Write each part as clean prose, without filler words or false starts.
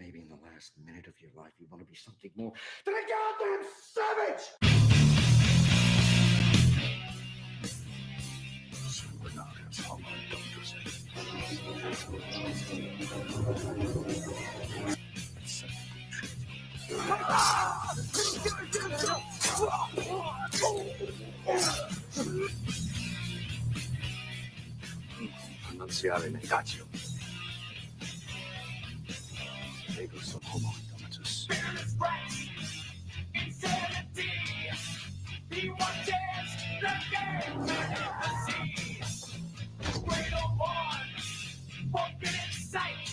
maybe in the last minute of your life, you want to be something more than a goddamn savage! So we're not as hollow, Annunziare mentaccio. Ego sum homo indomitus. Fearless rights, insanity. He watches the game to never see. Great or one, won't get in sight.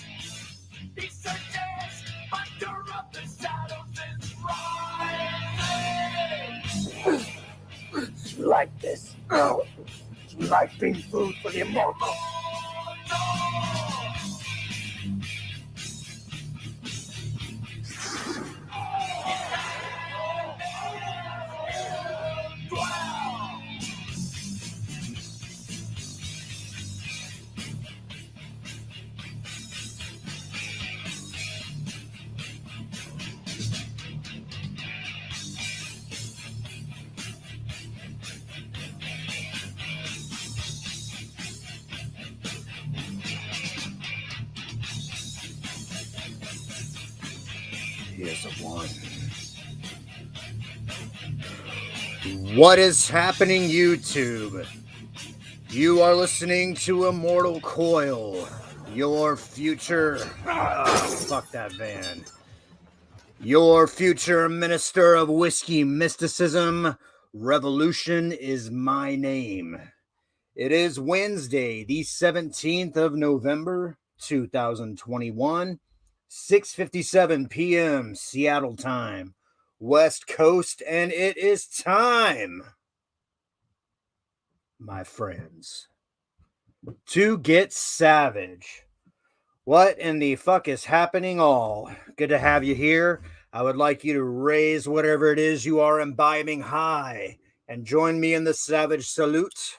He searches under up the shadows and rises. You like this? Oh, you like being food for the immortal? Here's a one. What is happening, YouTube? You are listening to Immortal Coil, your future... fuck that van. Your future minister of whiskey mysticism. Revolution is my name. It is Wednesday, the 17th of November, 2021. 6:57 p.m. Seattle time, West Coast, and it is time, my friends, to get savage. What in the fuck is happening all? Good to have you here. I would like you to raise whatever it is you are imbibing high and join me in the savage salute.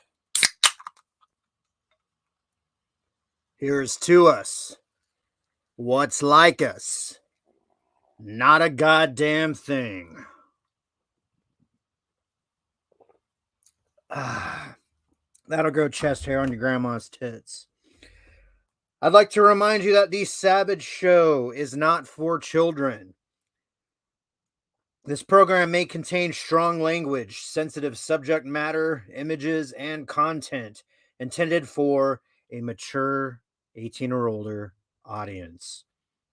Here's to us. What's like us? Not a goddamn thing. That'll grow chest hair on your grandma's tits. I'd like to remind you that the Savage Show is not for children. This program may contain strong language, sensitive subject matter, images, and content intended for a mature 18 or older audience.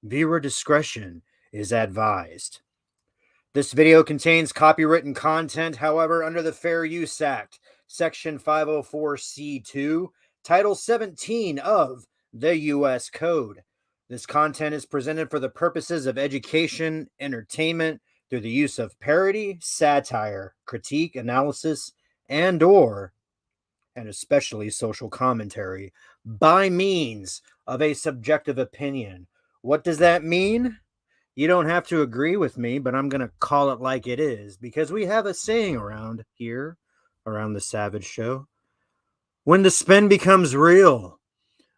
Viewer discretion is advised. This video contains copywritten content, however, under the Fair Use Act, Section 504C2, Title 17 of the U.S. Code. This content is presented for the purposes of education, entertainment, through the use of parody, satire, critique, analysis, and especially social commentary, by means of a subjective opinion. What does that mean? You don't have to agree with me, but I'm going to call it like it is, because we have a saying around here, around the Savage Show. When the spin becomes real,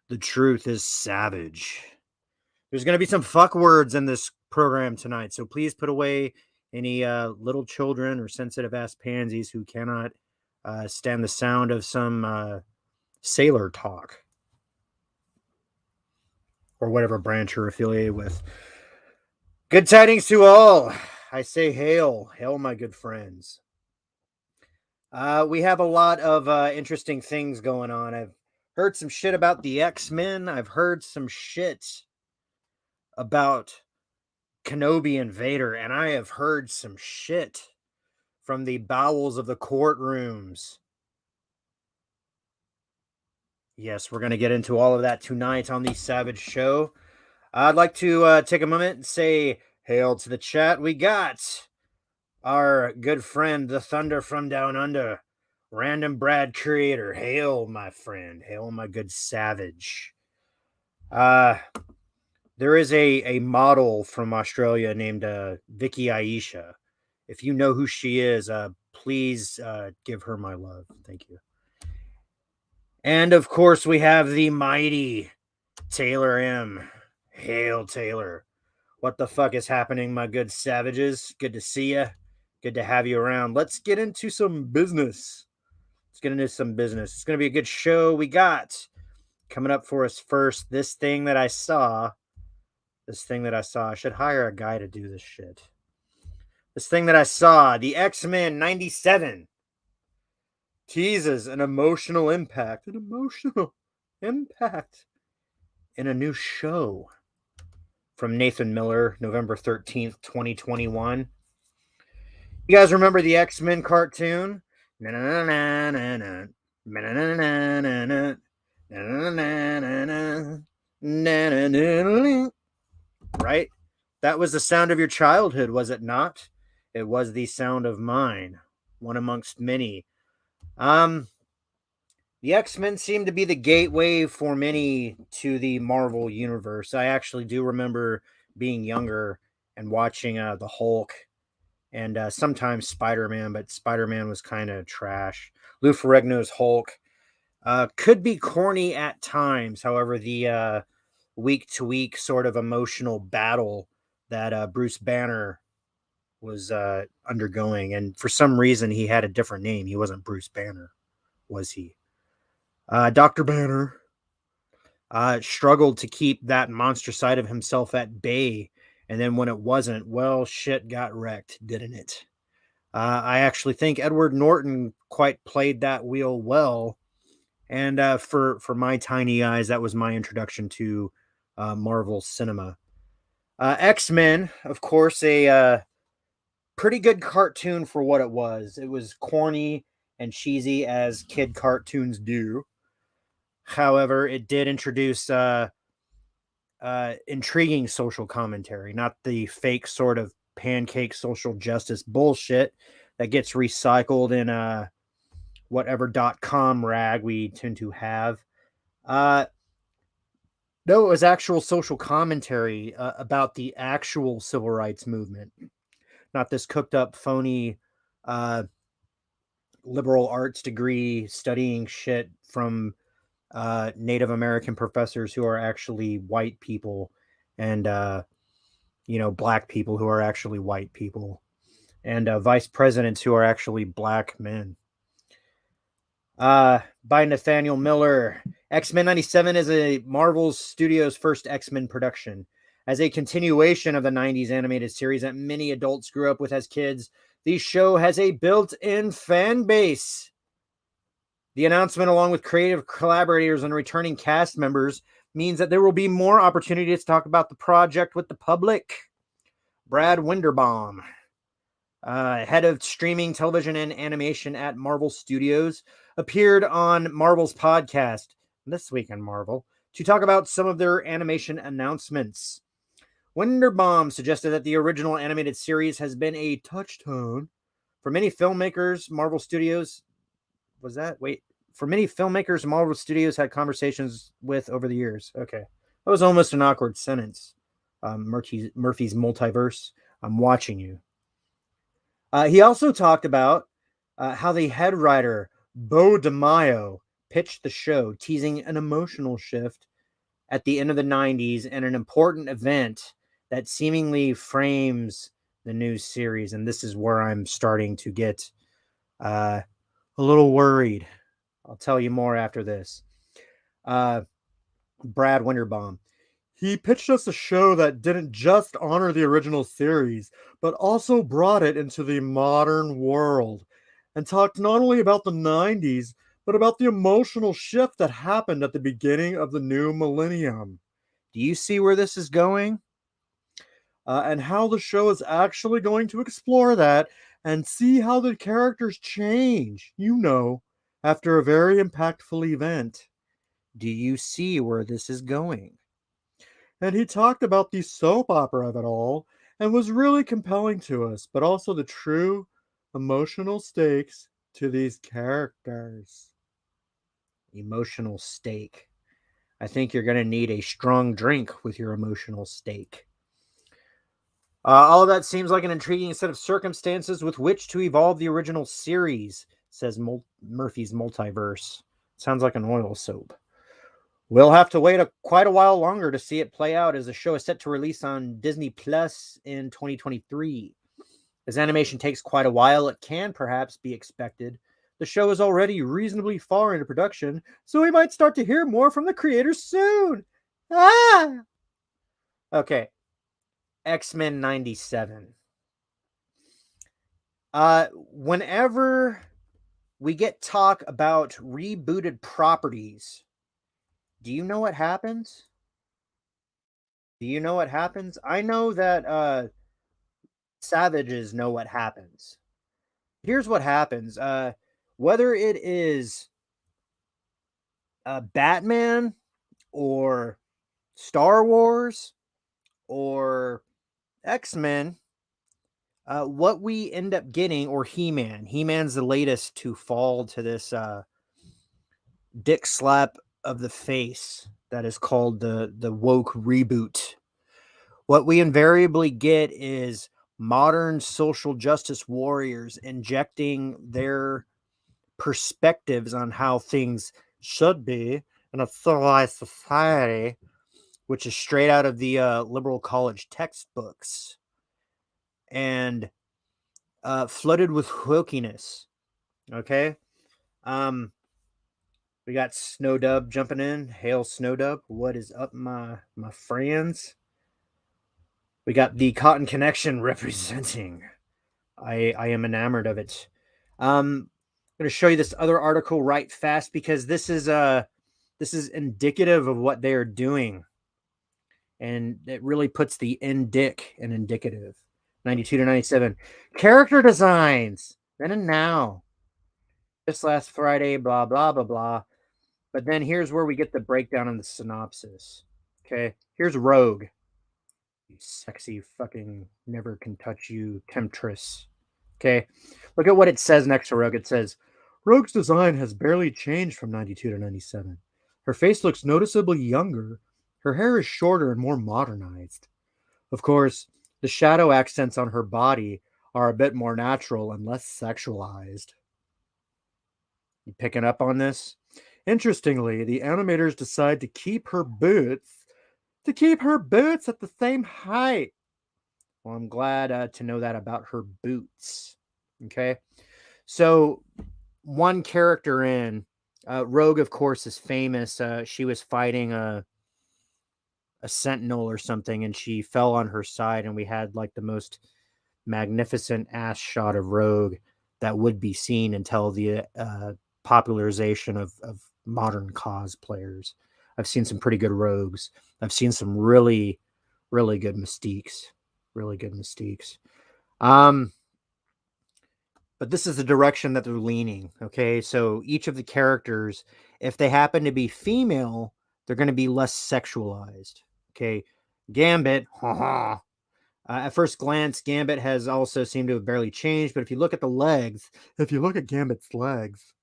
the truth is savage. There's going to be some fuck words in this program tonight, so please put away any little children or sensitive-ass pansies who cannot stand the sound of some sailor talk, or whatever branch you're affiliated with. Good tidings to all. I say hail. Hail, my good friends. We have a lot of interesting things going on. I've heard some shit about the X-Men. I've heard some shit about Kenobi and Vader. And I have heard some shit from the bowels of the courtrooms. Yes, we're going to get into all of that tonight on the Savage Show. I'd like to take a moment and say hail to the chat. We got our good friend, the Thunder from Down Under, Random Brad Creator. Hail, my friend. Hail, my good savage. There is a model from Australia named Vicky Aisha. If you know who she is, please give her my love. Thank you. And, of course, we have the mighty Taylor M. Hail, Taylor. What the fuck is happening, my good savages? Good to see you. Good to have you around. Let's get into some business. Let's get into some business. It's going to be a good show. We got coming up for us first this thing that I saw. This thing that I saw. I should hire a guy to do this shit. This thing that I saw. The X-Men 97 teases an emotional impact. An emotional impact in a new show. From Nathan Miller, November 13th, 2021. You guys remember the X-Men cartoon? Right? That was the sound of your childhood, was it not? It was the sound of mine, one amongst many. The X-Men seem to be the gateway for many to the Marvel universe. I actually do remember being younger and watching the Hulk and sometimes Spider-Man, but Spider-Man was kind of trash. Lou Ferrigno's Hulk could be corny at times. However, the week-to-week sort of emotional battle that Bruce Banner was undergoing, and for some reason he had a different name. He wasn't Bruce Banner, was he? Dr. Banner struggled to keep that monster side of himself at bay. And then when it wasn't, well, shit got wrecked, didn't it? I actually think Edward Norton quite played that wheel well. And for my tiny eyes, that was my introduction to Marvel cinema. X-Men, of course, a pretty good cartoon for what it was. It was corny and cheesy as kid cartoons do. However, it did introduce intriguing social commentary, not the fake sort of pancake social justice bullshit that gets recycled in whatever .com rag we tend to have. No, it was actual social commentary about the actual civil rights movement, not this cooked up, phony liberal arts degree studying shit from Native American professors who are actually white people and, black people who are actually white people and vice presidents who are actually black men. By Nathaniel Miller. X-Men 97 is a Marvel Studios' first X-Men production. As a continuation of the 90s animated series that many adults grew up with as kids, the show has a built-in fan base. The announcement, along with creative collaborators and returning cast members, means that there will be more opportunities to talk about the project with the public. Brad Winderbaum, head of streaming television and animation at Marvel Studios, appeared on Marvel's podcast, This Week in Marvel, to talk about some of their animation announcements. Winderbaum suggested that the original animated series has been a touchstone for many filmmakers. Marvel Studios for many filmmakers Marvel Studios had conversations with over the years. Okay. That was almost an awkward sentence. Murphy's Multiverse. I'm watching you. He also talked about how the head writer, Bo DeMaio, pitched the show, teasing an emotional shift at the end of the 90s and an important event that seemingly frames the new series. And this is where I'm starting to get a little worried. I'll tell you more after this. Brad Winderbaum. He pitched us a show that didn't just honor the original series, but also brought it into the modern world and talked not only about the 90s, but about the emotional shift that happened at the beginning of the new millennium. Do you see where this is going? And how the show is actually going to explore that and see how the characters change, after a very impactful event. Do you see where this is going? And he talked about the soap opera of it all and was really compelling to us, but also the true emotional stakes to these characters. Emotional stake. I think you're going to need a strong drink with your emotional stake. All of that seems like an intriguing set of circumstances with which to evolve the original series, says Murphy's Multiverse. Sounds like an oil soap. We'll have to wait quite a while longer to see it play out, as the show is set to release on Disney Plus in 2023. As animation takes quite a while, it can perhaps be expected. The show is already reasonably far into production, so we might start to hear more from the creators soon. Ah! Okay. X-Men 97. Whenever we get talk about rebooted properties, do you know what happens? Do you know what happens? I know that savages know what happens. Here's what happens. Whether it is Batman or Star Wars or X-Men, what we end up getting, or He-Man. He-Man's the latest to fall to this dick slap of the face that is called the woke reboot. What we invariably get is modern social justice warriors injecting their perspectives on how things should be in a civilized society, which is straight out of the liberal college textbooks and flooded with wokeness. Okay. We got Snowdub jumping in. Hail Snowdub. What is up, my friends? We got the Cotton Connection representing. I am enamored of it. I'm going to show you this other article right fast because this is indicative of what they are doing, and it really puts the indic in indicative. 92 to 97 character designs then and now. This last Friday, blah blah blah blah. But then here's where we get the breakdown and the synopsis. Okay, here's Rogue. You sexy fucking never can touch you temptress. Okay, look at what it says next to Rogue. It says, Rogue's design has barely changed from 92 to 97. Her face looks noticeably younger. Her hair is shorter and more modernized. Of course, the shadow accents on her body are a bit more natural and less sexualized. You picking up on this? Interestingly, the animators decide to keep her boots at the same height. Well, I'm glad to know that about her boots. Okay. So one character in Rogue, of course, is famous. She was fighting a sentinel or something, and she fell on her side, and we had like the most magnificent ass shot of Rogue that would be seen until the popularization of modern cosplayers. I've seen some pretty good Rogues. I've seen some really, really good Mystiques. Really good Mystiques. But this is the direction that they're leaning. Okay, so each of the characters, if they happen to be female, they're going to be less sexualized. Okay, Gambit. At first glance, Gambit has also seemed to have barely changed. But if you look at the legs, if you look at Gambit's legs,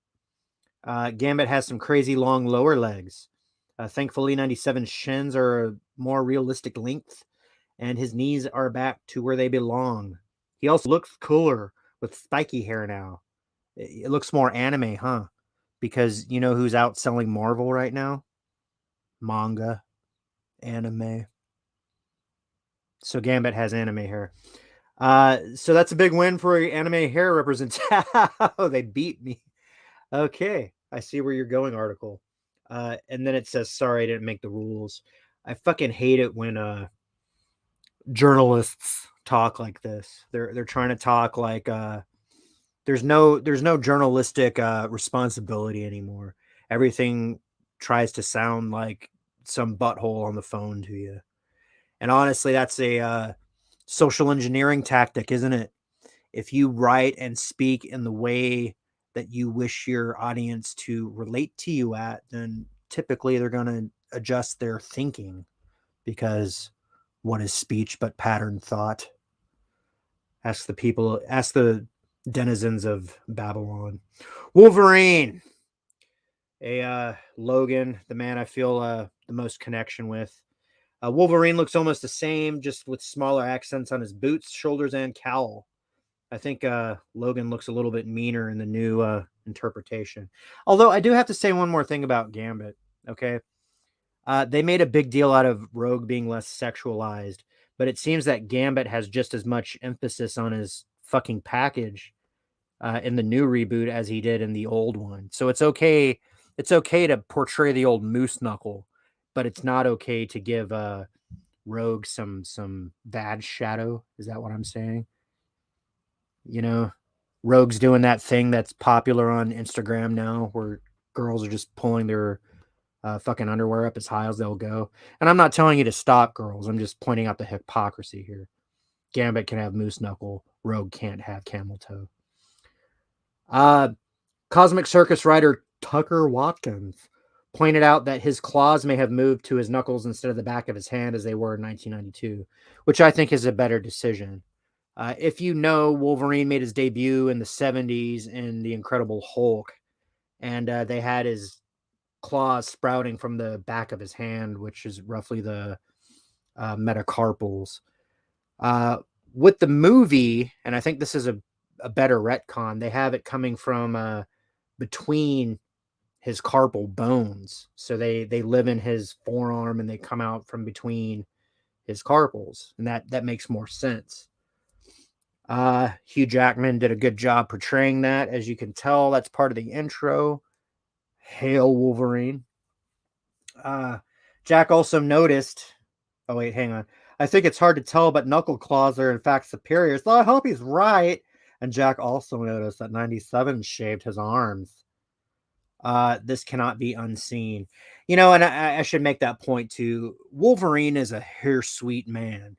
Gambit has some crazy long lower legs. Thankfully, 97's shins are a more realistic length, and his knees are back to where they belong. He also looks cooler with spiky hair now. It looks more anime, huh? Because you know who's outselling Marvel right now? Manga, anime. So Gambit has anime hair. So that's a big win for anime hair representation. They beat me. Okay, I see where you're going, article. And then it says, sorry, I didn't make the rules. I fucking hate it when journalists talk like this. They're trying to talk like there's no journalistic responsibility anymore. Everything tries to sound like some butthole on the phone to you. And honestly, that's a social engineering tactic, isn't it? If you write and speak in the way that you wish your audience to relate to you at, then typically they're going to adjust their thinking, because what is speech but patterned thought? Ask the denizens of Babylon. Wolverine, Logan, the man I feel the most connection with. Wolverine looks almost the same, just with smaller accents on his boots, shoulders, and cowl. I think Logan looks a little bit meaner in the new interpretation. Although I do have to say one more thing about Gambit. Okay, They made a big deal out of Rogue being less sexualized, but it seems that Gambit has just as much emphasis on his fucking package in the new reboot as he did in the old one. So it's okay. It's okay to portray the old moose knuckle, but it's not okay to give Rogue some bad shadow. Is that what I'm saying? You know, Rogue's doing that thing that's popular on Instagram now, where girls are just pulling their fucking underwear up as high as they'll go. And I'm not telling you to stop, girls. I'm just pointing out the hypocrisy here. Gambit can have moose knuckle. Rogue can't have camel toe. Cosmic Circus writer Tucker Watkins pointed out that his claws may have moved to his knuckles instead of the back of his hand as they were in 1992, which I think is a better decision. If you know, Wolverine made his debut in the 70s in The Incredible Hulk, and they had his claws sprouting from the back of his hand, which is roughly the metacarpals. With the movie, and I think this is a better retcon, they have it coming from between his carpal bones. So they live in his forearm and they come out from between his carpals, and that makes more sense. Hugh Jackman did a good job portraying that. As you can tell, that's part of the intro. Hail Wolverine. Jack also noticed. Oh, wait, hang on. I think it's hard to tell, but Knuckle Claws are in fact superior. So I hope he's right. And Jack also noticed that 97 shaved his arms. This cannot be unseen. You know, and I should make that point too. Wolverine is a hirsute man.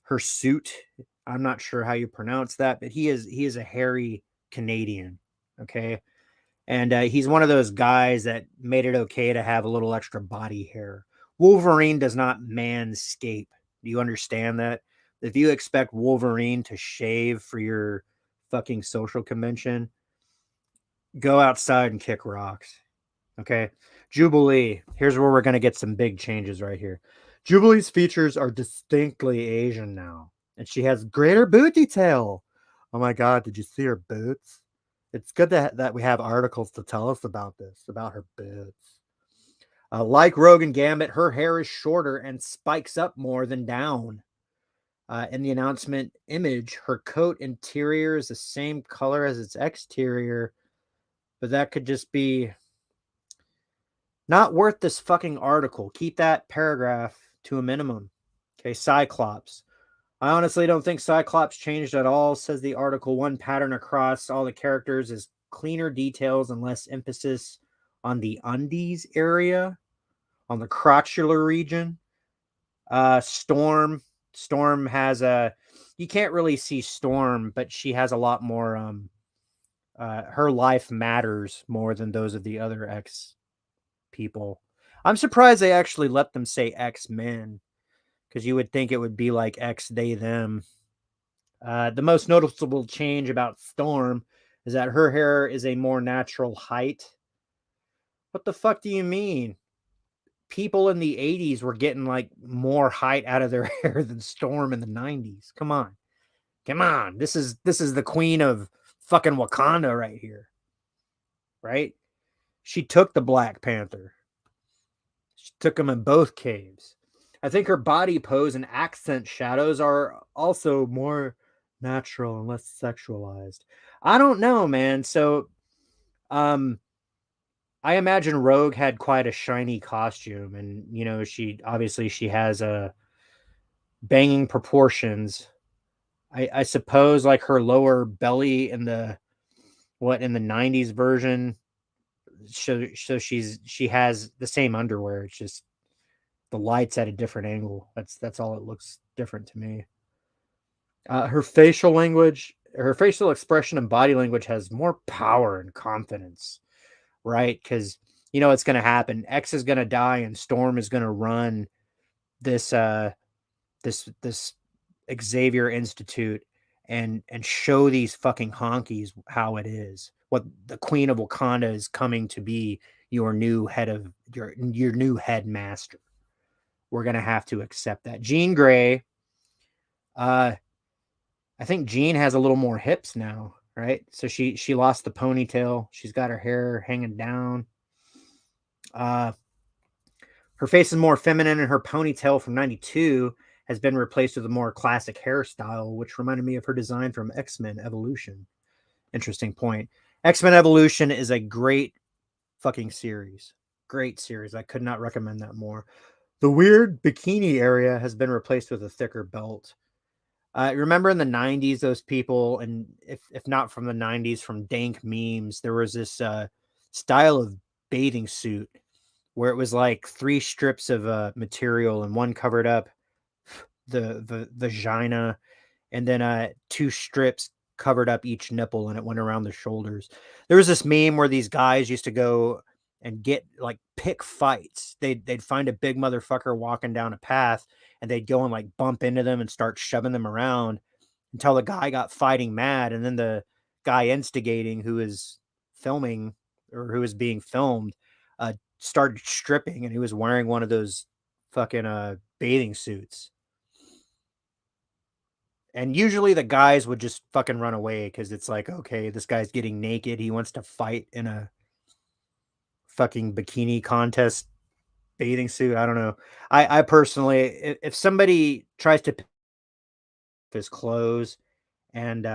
Hirsute. I'm not sure how you pronounce that, but he is a hairy Canadian. Okay. And he's one of those guys that made it okay to have a little extra body hair. Wolverine does not manscape. Do you understand that? If you expect Wolverine to shave for your fucking social convention, go outside and kick rocks. Okay. Jubilee. Here's where we're going to get some big changes right here. Jubilee's features are distinctly Asian now, and she has greater boot detail. Oh my God, did you see her boots? It's good that we have articles to tell us about this, about her boots. Like Rogue and Gambit, her hair is shorter and spikes up more than down. In the announcement image, her coat interior is the same color as its exterior, but that could just be not worth this fucking article. Keep that paragraph to a minimum. Okay, Cyclops. I honestly don't think Cyclops changed at all, says the article. One pattern across all the characters is cleaner details and less emphasis on the undies area, on the crotchular region. Storm has a, you can't really see Storm, but she has a lot more, her life matters more than those of the other X people. I'm surprised they actually let them say X-Men, because you would think it would be like X, they, them. The most noticeable change about Storm is that her hair is a more natural height. What the fuck do you mean? People in the 80s were getting like more height out of their hair than Storm in the 90s. Come on. Come on. This is the queen of fucking Wakanda right here. Right? She took the Black Panther. She took him in both caves. I think her body pose and accent shadows are also more natural and less sexualized. I don't know, man. So, I imagine Rogue had quite a shiny costume, and you know, she has a banging proportions. I suppose like her lower belly in the in the 90s version. So she has the same underwear. It's just the light's at a different angle. That's all it looks different to me. Her facial language, her facial expression and body language has more power and confidence, right? Because you know what's going to happen. X is going to die, and Storm is going to run this this Xavier Institute and show these fucking honkies how it is. What the Queen of Wakanda is coming to be your new head of your new headmaster. We're gonna have to accept that. Jean Grey, I think Jean has a little more hips now, right? So she lost the ponytail. She's got her hair hanging down. Her face is more feminine, and her ponytail from 92 has been replaced with a more classic hairstyle, which reminded me of her design from X-Men Evolution. Interesting point. X-Men Evolution is a great fucking series. Great series. I could not recommend that more. The weird bikini area has been replaced with a thicker belt. Remember in the 90s, those people, and if not from the 90s, from dank memes, there was this style of bathing suit where it was like 3 strips of material, and one covered up the vagina, and then 2 strips covered up each nipple, and it went around the shoulders. There was this meme where these guys used to go and get like pick fights. They'd find a big motherfucker walking down a path, and they'd go and like bump into them and start shoving them around until the guy got fighting mad, and then the guy instigating, who is filming or who is being filmed, started stripping, and he was wearing one of those fucking bathing suits. And usually the guys would just fucking run away because it's like, okay, this guy's getting naked. He wants to fight in a fucking bikini contest bathing suit. I don't know. I personally, if somebody tries to pick his clothes and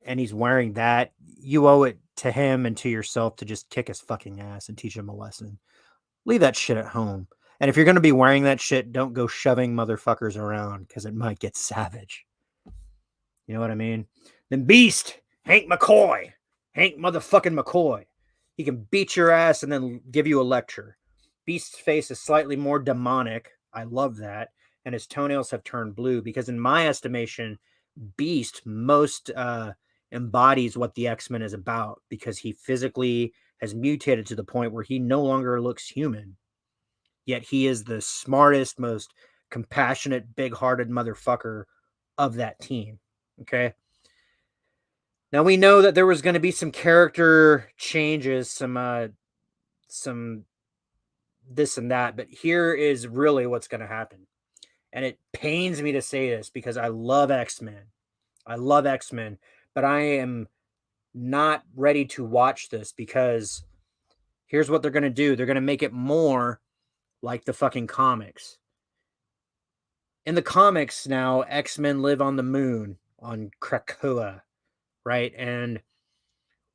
he's wearing that, you owe it to him and to yourself to just kick his fucking ass and teach him a lesson. Leave that shit at home. And if you're going to be wearing that shit, don't go shoving motherfuckers around because it might get savage. You know what I mean? Then Beast, Hank McCoy, Hank motherfucking McCoy. He can beat your ass and then give you a lecture. Beast's face is slightly more demonic. I love that. And his toenails have turned blue because, in my estimation, Beast most embodies what the X-Men is about because he physically has mutated to the point where he no longer looks human. Yet he is the smartest, most compassionate, big-hearted motherfucker of that team. Okay. Now we know that there was going to be some character changes, some this and that, but here is really what's going to happen. And it pains me to say this because I love X-Men. I love X-Men, but I am not ready to watch this because here's what they're going to do. They're going to make it more like the fucking comics. In the comics now, X-Men live on the moon, on Krakoa, right? And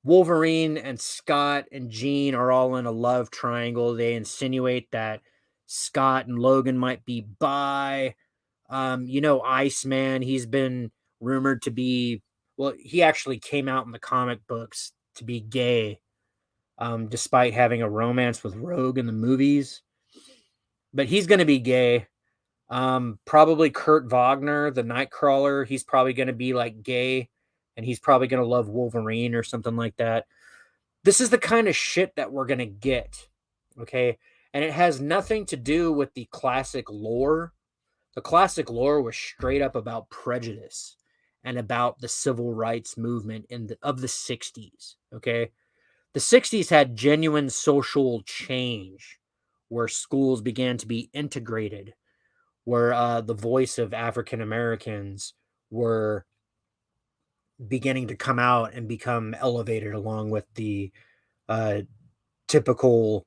Wolverine and Scott and Jean are all in a love triangle. They insinuate that Scott and Logan might be bi. Iceman, he's been rumored to be, well, he actually came out in the comic books to be gay, despite having a romance with Rogue in the movies. But he's going to be gay. Probably Kurt Wagner, the Nightcrawler, he's probably going to be like gay, and he's probably going to love Wolverine or something like that. This is the kind of shit that we're going to get. Okay. And it has nothing to do with the classic lore. The classic lore was straight up about prejudice and about the civil rights movement of the 60s. Okay. The 60s had genuine social change where schools began to be integrated, where the voice of African Americans were beginning to come out and become elevated along with the typical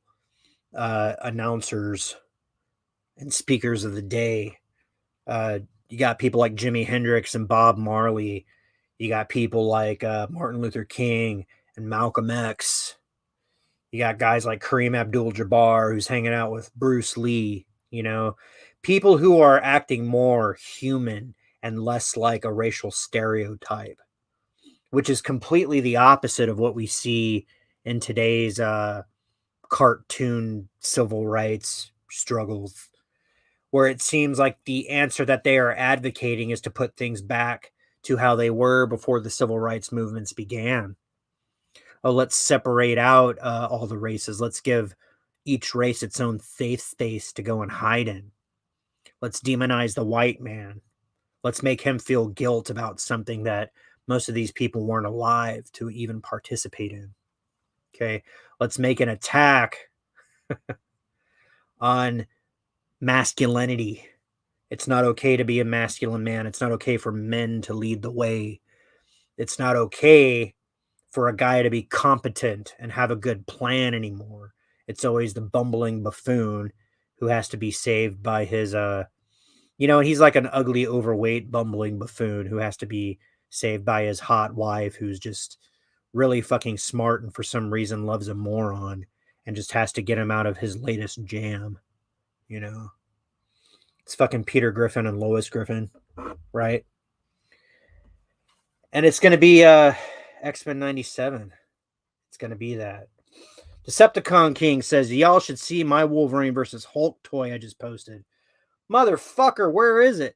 announcers and speakers of the day. You got people like Jimi Hendrix and Bob Marley. You got people like Martin Luther King and Malcolm X. You got guys like Kareem Abdul-Jabbar, who's hanging out with Bruce Lee. People who are acting more human and less like a racial stereotype, which is completely the opposite of what we see in today's cartoon civil rights struggles, where it seems like the answer that they are advocating is to put things back to how they were before the civil rights movements began. Oh, let's separate out all the races. Let's give each race its own safe space to go and hide in. Let's demonize the white man. Let's make him feel guilt about something that most of these people weren't alive to even participate in. Okay. Let's make an attack on masculinity. It's not okay to be a masculine man. It's not okay for men to lead the way. It's not okay for a guy to be competent and have a good plan anymore. it's always the bumbling buffoon who has to be saved by his and he's like an ugly, overweight, bumbling buffoon who has to be saved by his hot wife who's just really fucking smart and for some reason loves a moron and just has to get him out of his latest jam, you know. It's fucking Peter Griffin and Lois Griffin, right? And it's going to be X-Men 97. It's going to be that. Decepticon King says, y'all should see my Wolverine versus Hulk toy I just posted. Motherfucker, where is it?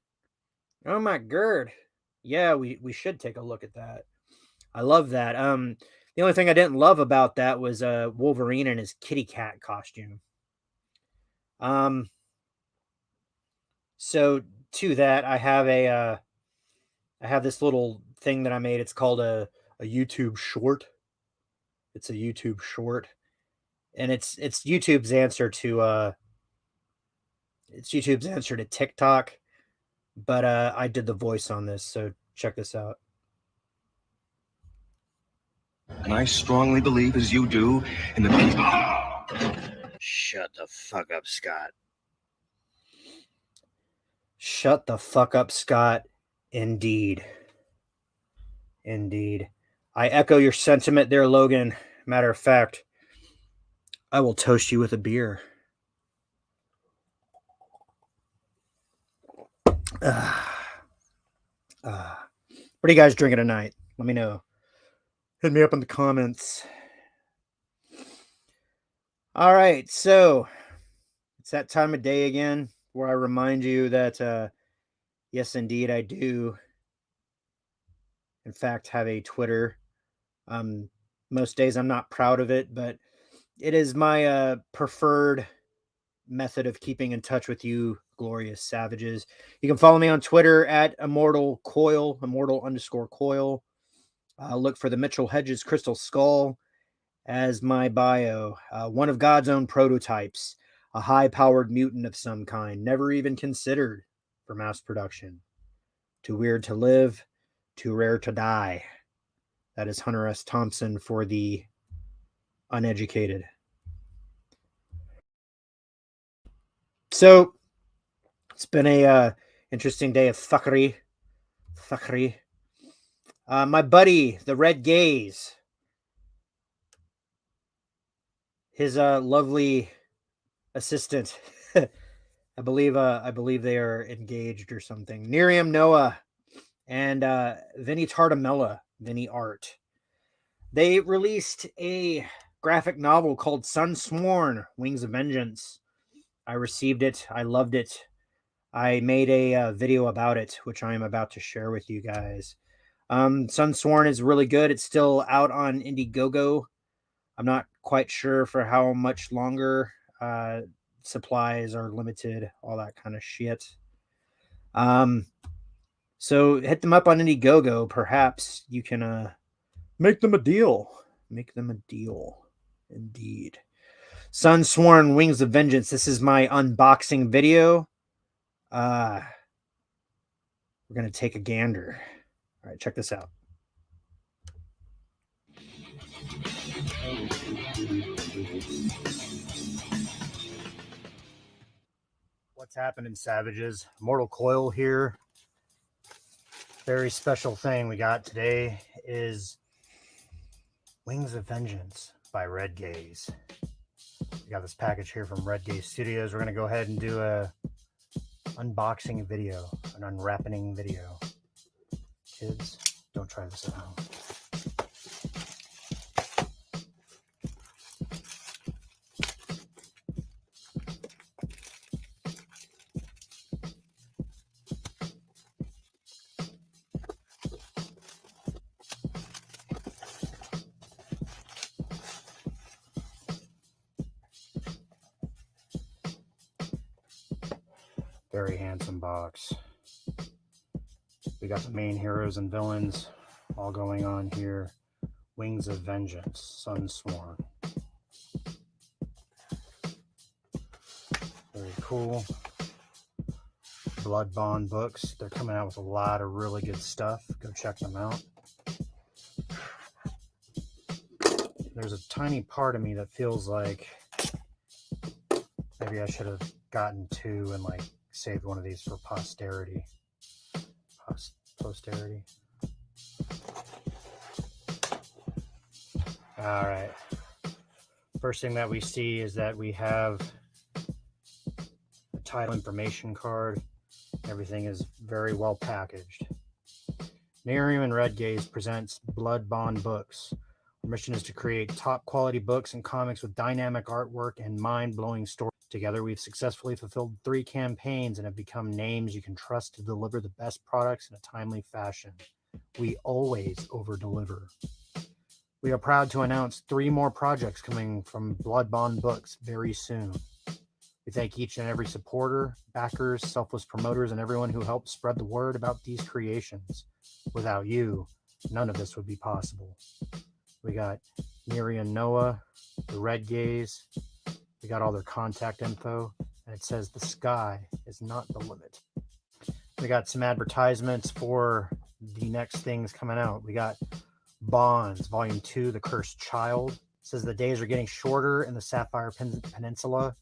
Oh my god. Yeah, we should take a look at that. I love that. The only thing I didn't love about that was Wolverine and his kitty cat costume. So to that, I have this little thing that I made. It's called a YouTube short. It's a YouTube short, and it's YouTube's answer to TikTok. But I did the voice on this, so check this out. And I strongly believe, as you do, in the people. Shut the fuck up, Scott. Shut the fuck up, Scott. Indeed. Indeed. I echo your sentiment there, Logan. Matter of fact, I will toast you with a beer. What are you guys drinking tonight? Let me know. Hit me up in the comments. All right, so it's that time of day again where I remind you that, yes, indeed, I do, in fact, have a Twitter. Most days I'm not proud of it, but it is my preferred method of keeping in touch with you glorious savages. You can follow me on Twitter at immortal_coil. Look for the Mitchell Hedges Crystal Skull as my bio. One of God's own prototypes, a high-powered mutant of some kind, never even considered for mass production. Too weird to live, too rare to die. That is Hunter S. Thompson for the uneducated. So it's been a interesting day of fuckery. My buddy, the Red Gaze, his lovely assistant, I believe they are engaged or something. Nerium Noah and Vinny Tartamella, Vinny Art. They released a graphic novel called Sunsworn, Wings of Vengeance. I received it. I loved it. I made a video about it, which I am about to share with you guys. Sunsworn is really good. It's still out on Indiegogo. I'm not quite sure for how much longer. Supplies are limited, all that kind of shit. So hit them up on Indiegogo. Perhaps you can make them a deal. Make them a deal. Indeed. Sunsworn, Wings of Vengeance. This is my unboxing video. We're going to take a gander. All right, check this out. What's happening, savages? Mortal Coil here. Very special thing we got today is Wings of Vengeance by Red Gaze. We got this package here from Red Gaze Studios. We're going to go ahead and do a unboxing video, an unwrapping video. Kids, don't try this at home. Very handsome box. We got the main heroes and villains all going on here. Wings of Vengeance, Sunsworn. Very cool. Blood Bond books. They're coming out with a lot of really good stuff. Go check them out. There's a tiny part of me that feels like Maybe I should have gotten 2 and like saved one of these for posterity. Posterity. All right. First thing that we see is that we have a title information card. Everything is very well packaged. Nerium and Red Gaze presents Blood Bond Books. Our mission is to create top quality books and comics with dynamic artwork and mind-blowing stories. Together, we've successfully fulfilled 3 campaigns and have become names you can trust to deliver the best products in a timely fashion. We always over-deliver. We are proud to announce 3 more projects coming from Blood Bond Books very soon. We thank each and every supporter, backers, selfless promoters, and everyone who helped spread the word about these creations. Without you, none of this would be possible. We got Neri and Noah, the Red Gaze. We got all their contact info, and it says the sky is not the limit. We got some advertisements for the next things coming out. We got Bonds, Volume 2, The Cursed Child. It says the days are getting shorter in the Sapphire Peninsula,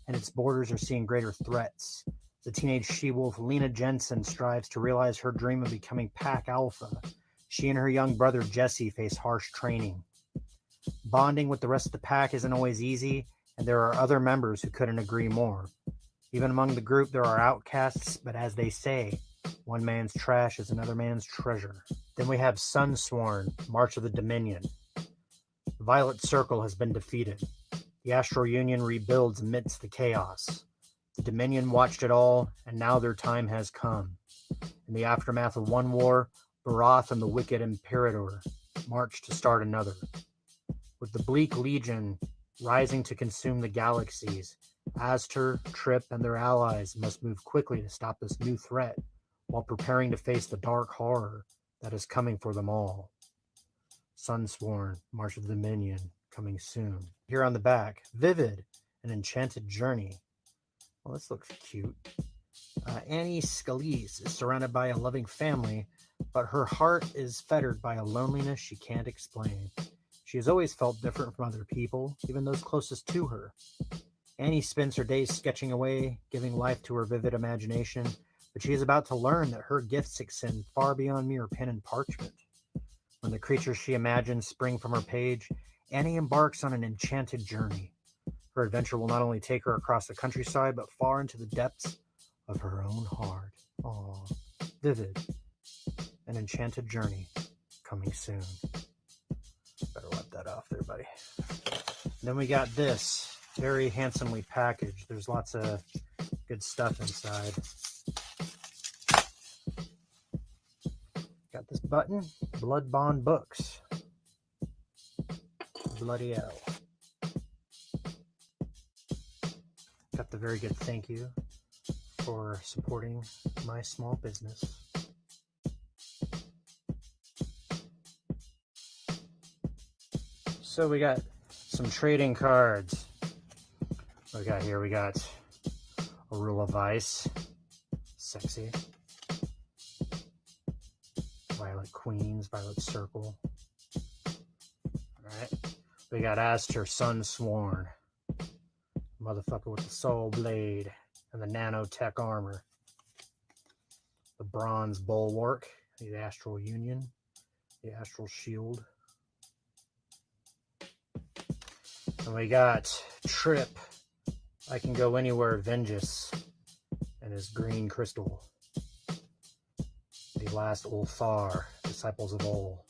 and its borders are seeing greater threats. The teenage she-wolf Lena Jensen strives to realize her dream of becoming Pack Alpha. She and her young brother Jesse face harsh training. Bonding with the rest of the pack isn't always easy, and there are other members who couldn't agree more. Even among the group, there are outcasts, but as they say, one man's trash is another man's treasure. Then we have Sunsworn, March of the Dominion. The Violet Circle has been defeated. The Astral Union rebuilds amidst the chaos. The Dominion watched it all, and now their time has come. In the aftermath of one war, Barath and the wicked Imperator march to start another. With the Bleak Legion rising to consume the galaxies, Azter, Trip, and their allies must move quickly to stop this new threat while preparing to face the dark horror that is coming for them all. Sunsworn, March of the Dominion, coming soon. Here on the back, Vivid, An Enchanted Journey. Well, this looks cute. Annie Scalise is surrounded by a loving family, but her heart is fettered by a loneliness she can't explain. She has always felt different from other people, even those closest to her. Annie spends her days sketching away, giving life to her vivid imagination, but she is about to learn that her gifts extend far beyond mere pen and parchment. When the creatures she imagines spring from her page, Annie embarks on an enchanted journey. Her adventure will not only take her across the countryside, but far into the depths of her own heart. Aww. Vivid. An Enchanted Journey. Coming soon. Better wipe that off there, buddy. Then we got this. Very handsomely packaged. There's lots of good stuff inside. Got this button. Blood Bond Books. Bloody hell. Got the very good thank you for supporting my small business. So we got some trading cards. What we got here? We got a Rule of Ice. Sexy. Violet Queens, Violet Circle. Alright. We got Azter Sunsworn. Motherfucker with the Soul Blade and the nanotech armor. The Bronze Bulwark, the Astral Union, the Astral Shield. And we got Trip, I Can Go Anywhere, Vengeance, and his green crystal. The Last Ulthar, Disciples of Ol.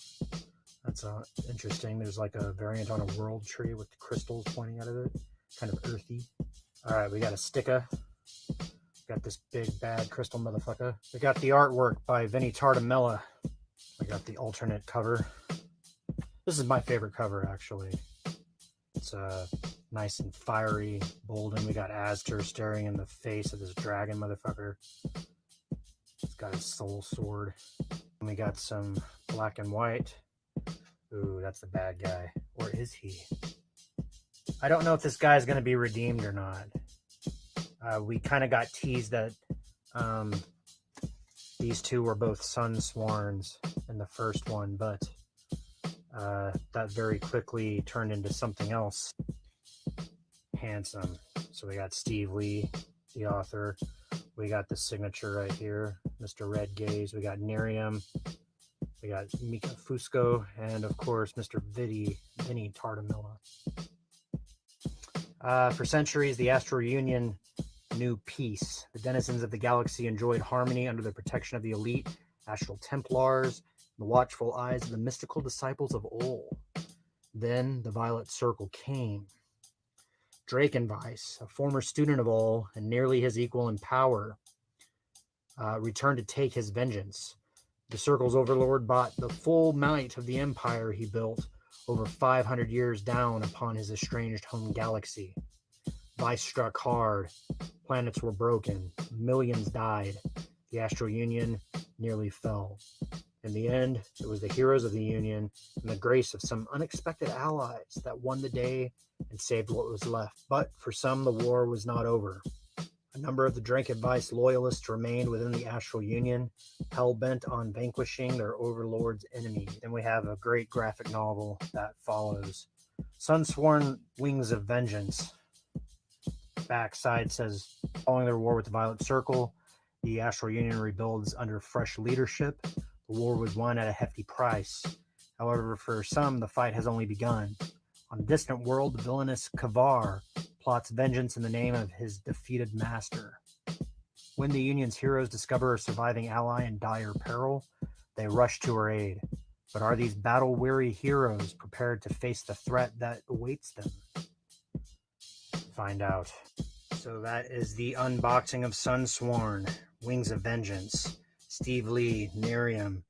That's interesting. There's like a variant on a world tree with the crystals pointing out of it. Kind of earthy. Alright, we got a sticker. Got this big bad crystal motherfucker. We got the artwork by Vinnie Tartamella. We got the alternate cover. This is my favorite cover, actually. It's nice and fiery, bold, and we got Azter staring in the face of this dragon motherfucker. He's got his soul sword. And we got some black and white. Ooh, that's the bad guy. Or is he? I don't know if this guy's going to be redeemed or not. We kind of got teased that these two were both Sunsworns in the first one, but that very quickly turned into something else. handsome. So we got Steve Lee, the author. We got the signature right here, Mr. Red Gaze. We got Nerium. We got Mika Fusco, and of course, Mr. Vinny Tartamilla. For centuries, the Astral Union knew peace. The denizens of the galaxy enjoyed harmony under the protection of the elite Astral Templars, the watchful eyes of the mystical disciples of Ol. Then the Violet Circle came. Drakenweiss, a former student of Ol and nearly his equal in power, returned to take his vengeance. The Circle's overlord brought the full might of the empire he built over 500 years down upon his estranged home galaxy. Weiss struck hard. Planets were broken. Millions died. The Astral Union nearly fell. In the end, it was the heroes of the Union and the grace of some unexpected allies that won the day and saved what was left. But for some, the war was not over. A number of the Drakenweiss loyalists remained within the Astral Union, hell-bent on vanquishing their overlord's enemy. Then we have a great graphic novel that follows. Sunsworn, Wings of Vengeance. Backside says, following their war with the Violet Circle, the Astral Union rebuilds under fresh leadership. The war was won at a hefty price. However, for some, the fight has only begun. On a distant world, the villainous Kavar plots vengeance in the name of his defeated master. When the Union's heroes discover a surviving ally in dire peril, they rush to her aid. But are these battle-weary heroes prepared to face the threat that awaits them? Find out. So that is the unboxing of Sunsworn, Wings of Vengeance. Steve Lee, Nerium,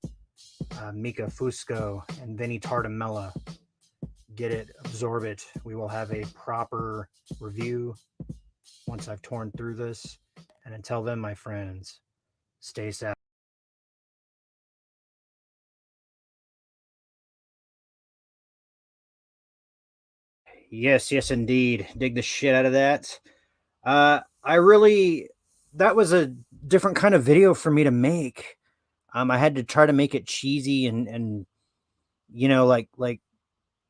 Mika Fusco, and Vinny Tartamella. Get it, absorb it. We will have a proper review once I've torn through this. And until then, my friends, stay safe. Yes, indeed. Dig the shit out of that. That was a different kind of video for me to make. I had to try to make it cheesy and like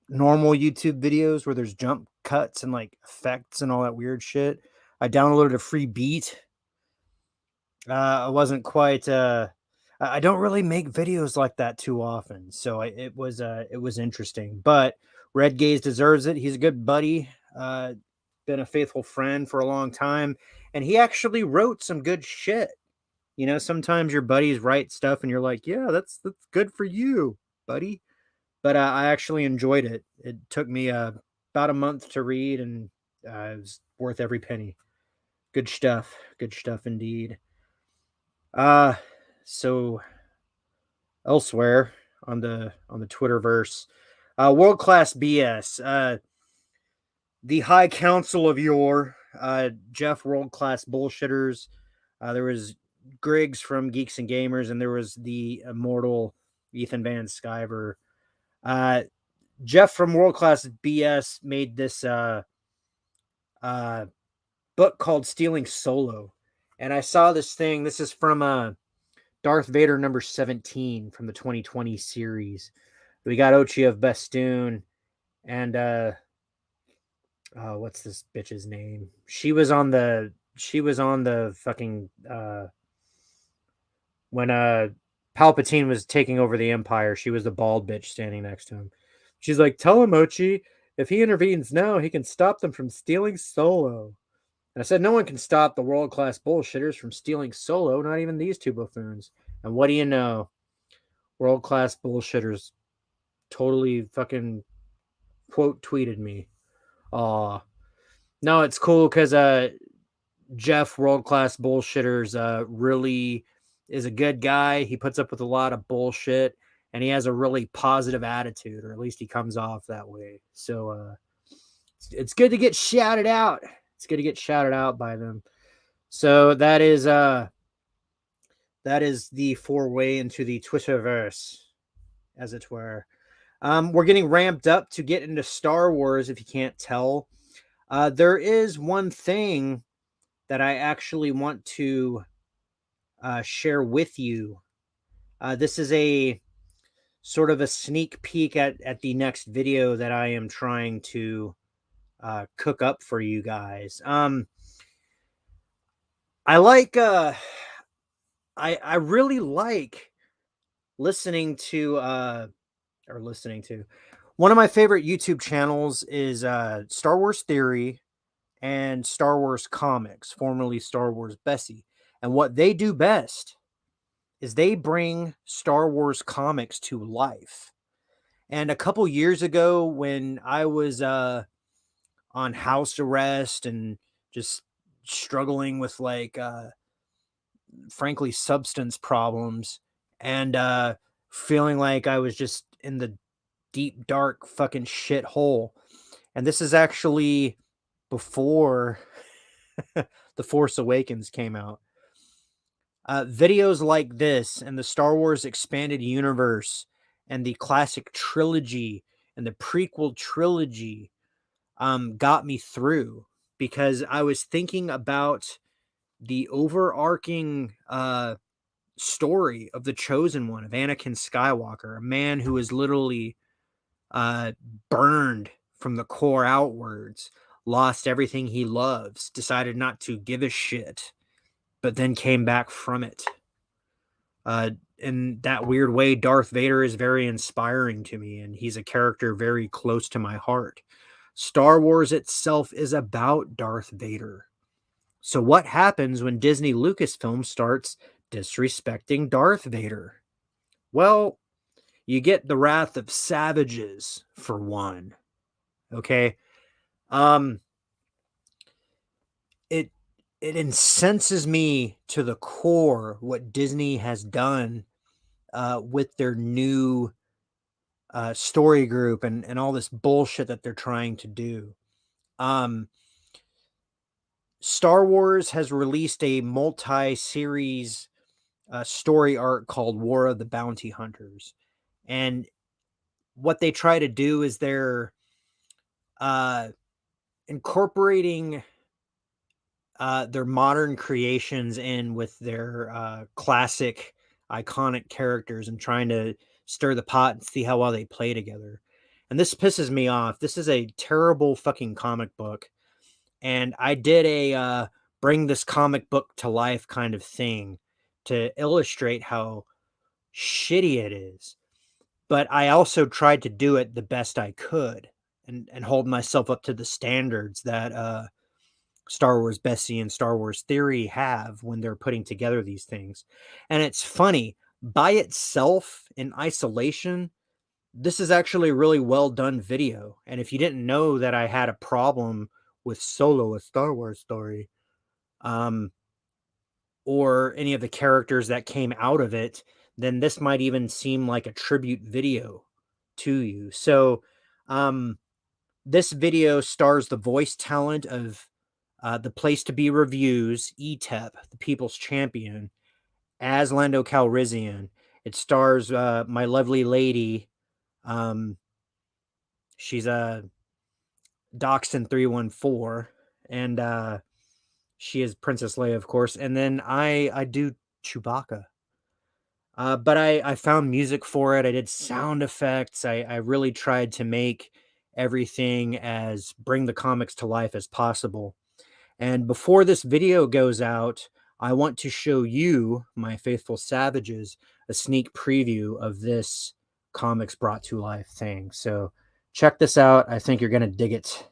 normal YouTube videos where there's jump cuts and like effects and all that weird shit. I downloaded a free beat. I wasn't quite. I don't really make videos like that too often, so it was interesting. But Red Gaze deserves it. He's a good buddy. Been a faithful friend for a long time, and he actually wrote some good shit. You know, sometimes your buddies write stuff, and you're like, "Yeah, that's good for you, buddy." But I actually enjoyed it. It took me about a month to read, and it was worth every penny. Good stuff. Good stuff indeed. So elsewhere on the Twitterverse, world class BS. The High Council of Yore, Jeff World Class Bullshitters. There was Griggs from Geeks and Gamers, and there was the immortal Ethan Van Sciver. Jeff from World Class BS made this book called Stealing Solo. And I saw this thing. This is from Darth Vader number 17 from the 2020 series. We got Ochi of Bestoon and what's this bitch's name? She was on the fucking when Palpatine was taking over the Empire. She was the bald bitch standing next to him. She's like, "Tell him, Ochi, if he intervenes now, he can stop them from stealing Solo." And I said, "No one can stop the world-class bullshitters from stealing Solo, not even these two buffoons." And what do you know? World-class bullshitters totally fucking quote tweeted me. Aw. No, it's cool because Jeff, world-class bullshitters, really is a good guy. He puts up with a lot of bullshit, and he has a really positive attitude, or at least he comes off that way. So it's good to get shouted out. It's good to get shouted out by them. So that is the four-way into the Twitterverse, as it were. We're getting ramped up to get into Star Wars, if you can't tell. There is one thing that I actually want to share with you. This is a sort of a sneak peek at the next video that I am trying to cook up for you guys. I like I really like listening to one of my favorite YouTube channels is Star Wars Theory and Star Wars Comics, formerly Star Wars Bessie. And what they do best is they bring Star Wars comics to life. And a couple years ago, when I was on house arrest and just struggling with frankly, substance problems, and feeling like I was just in the deep, dark fucking shithole. And this is actually before The Force Awakens came out. Videos like this and the Star Wars expanded universe and the classic trilogy and the prequel trilogy got me through, because I was thinking about the overarching story of the Chosen One, of Anakin Skywalker, a man who is literally burned from the core outwards, lost everything he loves, decided not to give a shit, but then came back from it. In that weird way, Darth Vader is very inspiring to me, and he's a character very close to my heart. Star Wars itself is about Darth Vader. So what happens when Disney Lucasfilm starts disrespecting Darth Vader? Well, you get the wrath of savages, for one. Okay? It incenses me to the core what Disney has done with their new story group and all this bullshit that they're trying to do. Star Wars has released a multi-series story arc called War of the Bounty Hunters. And what they try to do is they're incorporating their modern creations in with their classic iconic characters and trying to stir the pot and see how well they play together. And this pisses me off. This is a terrible fucking comic book. And I did a bring this comic book to life kind of thing to illustrate how shitty it is. But I also tried to do it the best I could and hold myself up to the standards that Star Wars Bessie and Star Wars Theory have when they're putting together these things. And it's funny, by itself, in isolation, this is actually a really well done video. And if you didn't know that I had a problem with Solo, a Star Wars story, or any of the characters that came out of it, then this might even seem like a tribute video to you. So this video stars the voice talent of the Place to Be Reviews, ETEP, the People's Champion, as Lando Calrissian. It stars my lovely lady. She's a Dachshund 314, and she is Princess Leia, of course. And then I do Chewbacca. But I found music for it. I did sound effects. I really tried to make everything as bring the comics to life as possible. And before this video goes out, I want to show you, my faithful savages, a sneak preview of this comics brought to life thing. So check this out. I think you're going to dig it.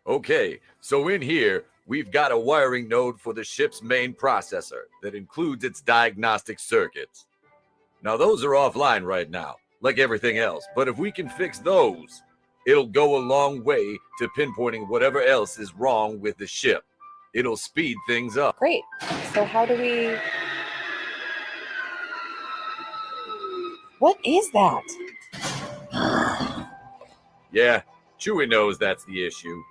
Okay, so in here, we've got a wiring node for the ship's main processor that includes its diagnostic circuits. Now, those are offline right now, like everything else, but if we can fix those, it'll go a long way to pinpointing whatever else is wrong with the ship. It'll speed things up. Great. So how do we... What is that? Yeah, Chewie knows that's the issue.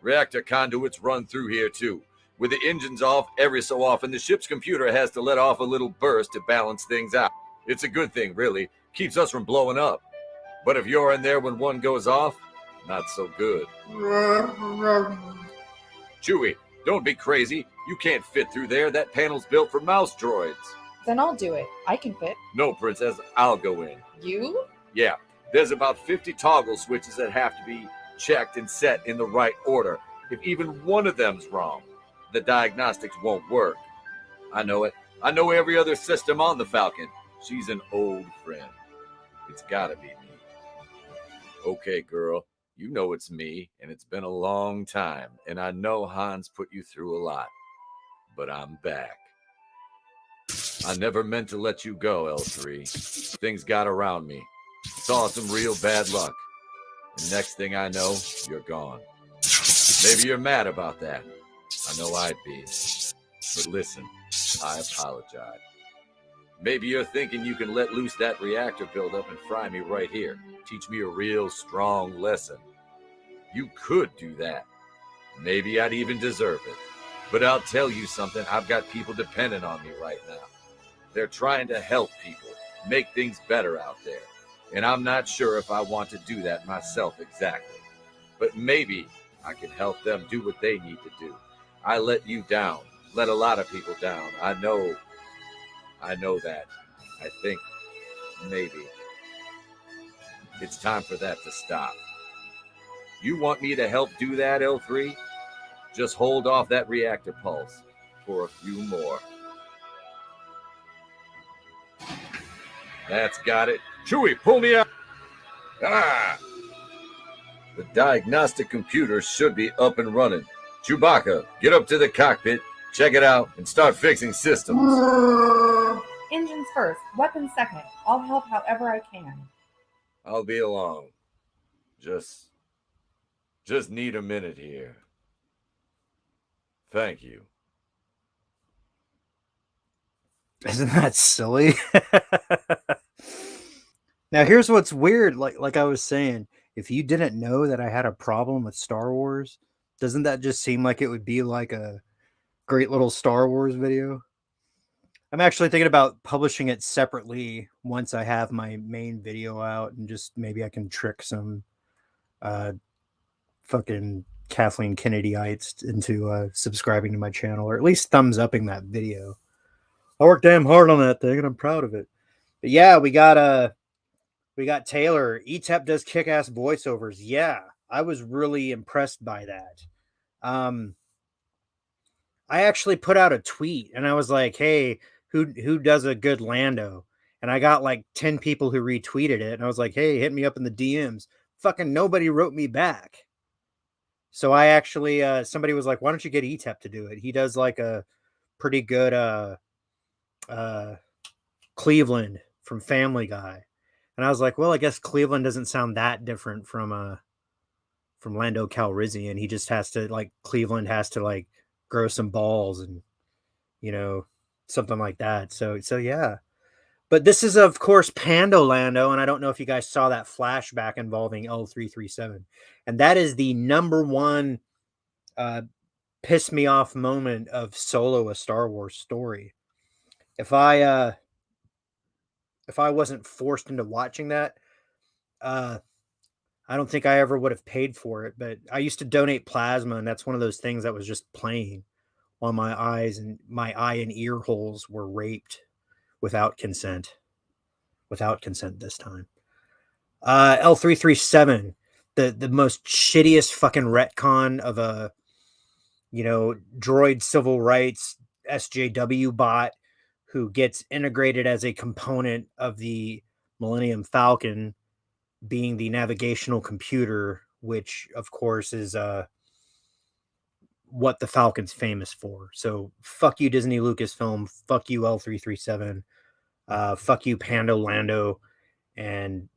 Reactor conduits run through here too. With the engines off, every so often the ship's computer has to let off a little burst to balance things out. It's a good thing, really. Keeps us from blowing up. But if you're in there when one goes off, not so good. Chewie, don't be crazy. You can't fit through there. That panel's built for mouse droids. Then I'll do it. I can fit. No, Princess, I'll go in. You? Yeah, There's about 50 toggle switches that have to be checked and set in the right order. If even one of them's wrong, the diagnostics won't work. I know it. I know every other system on the Falcon. She's an old friend. It's gotta be me. Okay, girl, you know it's me, and it's been a long time, and I know Hans put you through a lot, but I'm back. I never meant to let you go, L3. Things got around me. Saw some real bad luck. And next thing I know, you're gone. Maybe you're mad about that. I know I'd be. But listen, I apologize. Maybe you're thinking you can let loose that reactor buildup and fry me right here. Teach me a real strong lesson. You could do that. Maybe I'd even deserve it. But I'll tell you something, I've got people dependent on me right now. They're trying to help people, make things better out there. And I'm not sure if I want to do that myself exactly. But maybe I can help them do what they need to do. I let you down, let a lot of people down. I know that. I think maybe it's time for that to stop. You want me to help do that, L3? Just hold off that reactor pulse for a few more. That's got it. Chewie, pull me out. Ah! The diagnostic computer should be up and running. Chewbacca, get up to the cockpit, check it out, and start fixing systems. Engines first, weapons second. I'll help however I can. I'll be along. Just need a minute here. Thank you. Isn't that silly? Now, here's what's weird. Like I was saying, if you didn't know that I had a problem with Star Wars, doesn't that just seem like it would be like a great little Star Wars video? I'm actually thinking about publishing it separately once I have my main video out, and just maybe I can trick some fucking Kathleen Kennedyites into subscribing to my channel, or at least thumbs upping that video. I worked damn hard on that thing, and I'm proud of it. But yeah, we got Taylor. ETEP does kick-ass voiceovers. Yeah, I was really impressed by that. I actually put out a tweet, and I was like, "Hey, who does a good Lando?" And I got like 10 people who retweeted it, and I was like, "Hey, hit me up in the DMs." Fucking nobody wrote me back. So I actually somebody was like, "Why don't you get ETEP to do it? He does like a pretty good Cleveland from Family Guy." And I was like, well, I guess Cleveland doesn't sound that different from Lando Calrissian. He just has to, like, Cleveland has to like grow some balls and, you know, something like that. So yeah. But this is, of course, Pando Lando, and I don't know if you guys saw that flashback involving L337. And that is the number one piss me off moment of Solo: A Star Wars Story. If I wasn't forced into watching that, I don't think I ever would have paid for it. But I used to donate plasma, and that's one of those things that was just playing while my eye and ear holes were raped without consent. Without consent this time. L337, the most shittiest fucking retcon of a, you know, droid civil rights SJW bot who gets integrated as a component of the Millennium Falcon, being the navigational computer, which of course is what the Falcon's famous for. So fuck you, Disney Lucasfilm. Fuck you, L337. Fuck you, Pando Lando. And,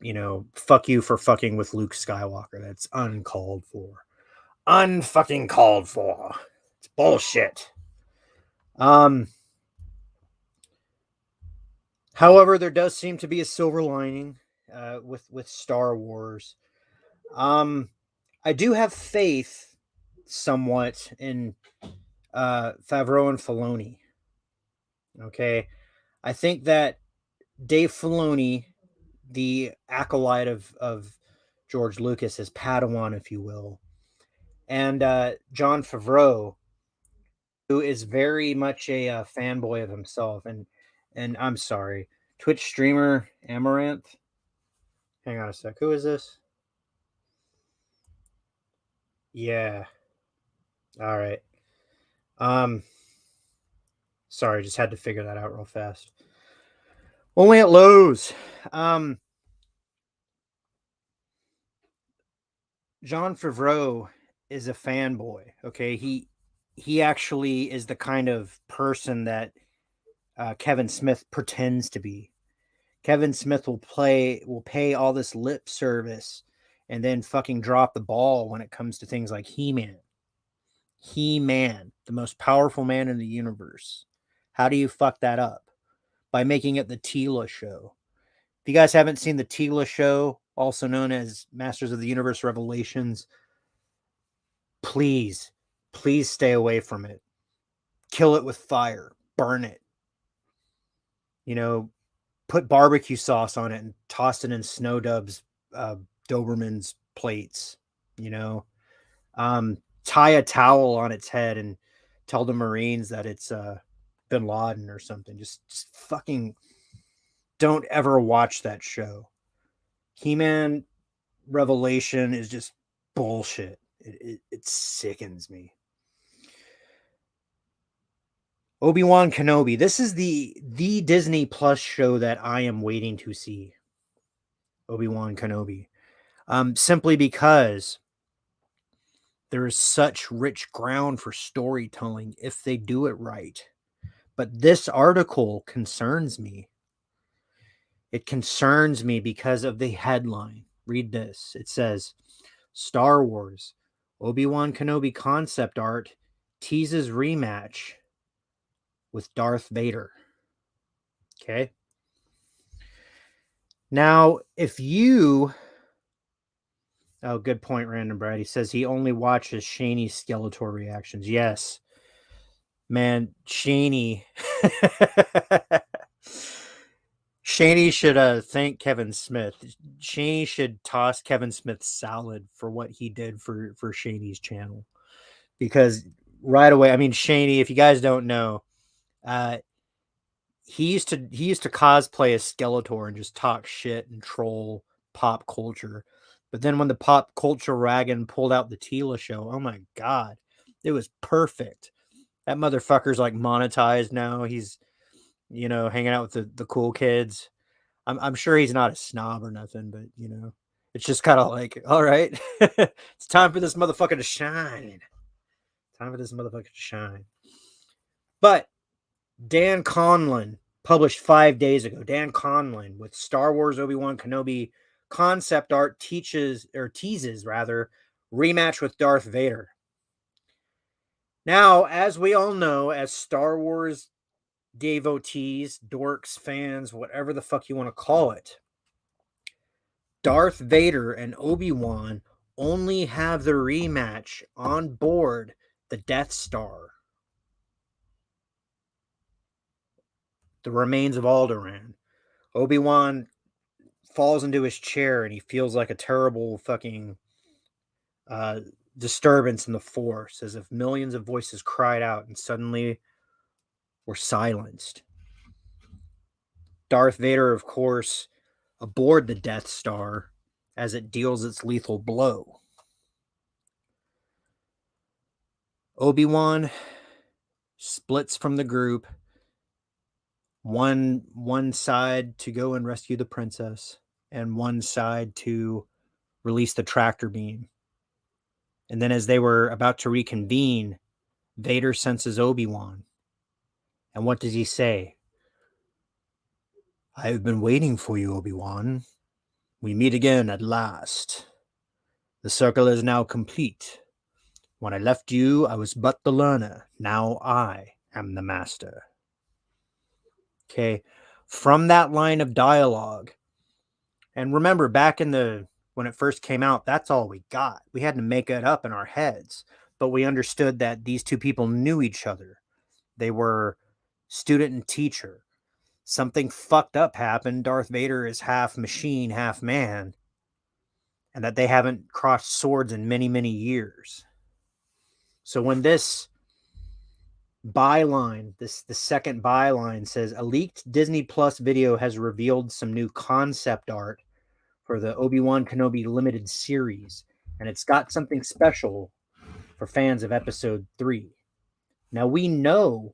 you know, fuck you for fucking with Luke Skywalker. That's uncalled for. Unfucking called for. It's bullshit. However, there does seem to be a silver lining with Star Wars. I do have faith somewhat in Favreau and Filoni. Okay, I think that Dave Filoni, the acolyte of George Lucas, his Padawan, if you will, and Jon Favreau, who is very much a fanboy of himself, and I'm sorry, Twitch streamer Amaranth. Hang on a sec. Who is this? Yeah. All right. Sorry, just had to figure that out real fast. Only at Lowe's. Jon Favreau is a fanboy. Okay, he actually is the kind of person that Kevin Smith pretends to be. Kevin Smith will pay all this lip service and then fucking drop the ball when it comes to things like He-Man. He-Man, the most powerful man in the universe. How do you fuck that up? By making it the Tila show. If you guys haven't seen the Tila show, also known as Masters of the Universe Revelations, please stay away from it. Kill it with fire. Burn it. You know, put barbecue sauce on it and toss it in Snow Dub's Doberman's plates. You know, tie a towel on its head and tell the Marines that it's Bin Laden or something. Just fucking don't ever watch that show. He-Man Revelation is just bullshit. It sickens me. Obi-Wan Kenobi. This is the Disney Plus show that I am waiting to see. Obi-Wan Kenobi. Simply because there is such rich ground for storytelling if they do it right. But this article concerns me. It concerns me because of the headline. Read this. It says, Star Wars, Obi-Wan Kenobi concept art teases rematch with Darth Vader. Okay. Now, if you... Oh, good point, Random Brad. He says he only watches Shaney's Skeletor reactions. Yes. Man, Shaney... Shaney should thank Kevin Smith. Shaney should toss Kevin Smith's salad for what he did for Shaney's channel. Because right away, I mean, Shaney, if you guys don't know, he used to cosplay as Skeletor and just talk shit and troll pop culture. But then when the pop culture wagon pulled out the Tila show, oh my God, it was perfect. That motherfucker's like monetized now. He's, you know, hanging out with the cool kids. I'm sure he's not a snob or nothing, but you know, it's just kind of like, all right, it's time for this motherfucker to shine. Time for this motherfucker to shine. But Dan Conlon published 5 days ago. Dan Conlon with Star Wars Obi-Wan Kenobi concept art teases rematch with Darth Vader. Now, as we all know, as Star Wars devotees, dorks, fans, whatever the fuck you want to call it, Darth Vader and Obi-Wan only have the rematch on board the Death Star. The remains of Alderaan. Obi-Wan falls into his chair and he feels like a terrible fucking disturbance in the Force, as if millions of voices cried out and suddenly were silenced. Darth Vader, of course, aboard the Death Star as it deals its lethal blow. Obi-Wan splits from the group, one side to go and rescue the princess, and one side to release the tractor beam. And then as they were about to reconvene, Vader senses Obi-Wan. And what does he say? I have been waiting for you, Obi-Wan. We meet again at last. The circle is now complete. When I left you, I was but the learner. Now I am the master. Okay. From that line of dialogue, and remember back in when it first came out, that's all we got. We had to make it up in our heads, but we understood that these two people knew each other. They were student and teacher. Something fucked up happened. Darth Vader is half machine, half man, and that they haven't crossed swords in many, many years. So when this byline, the second byline says, a leaked Disney Plus video has revealed some new concept art for the Obi-Wan Kenobi limited series, and it's got something special for fans of Episode 3. Now we know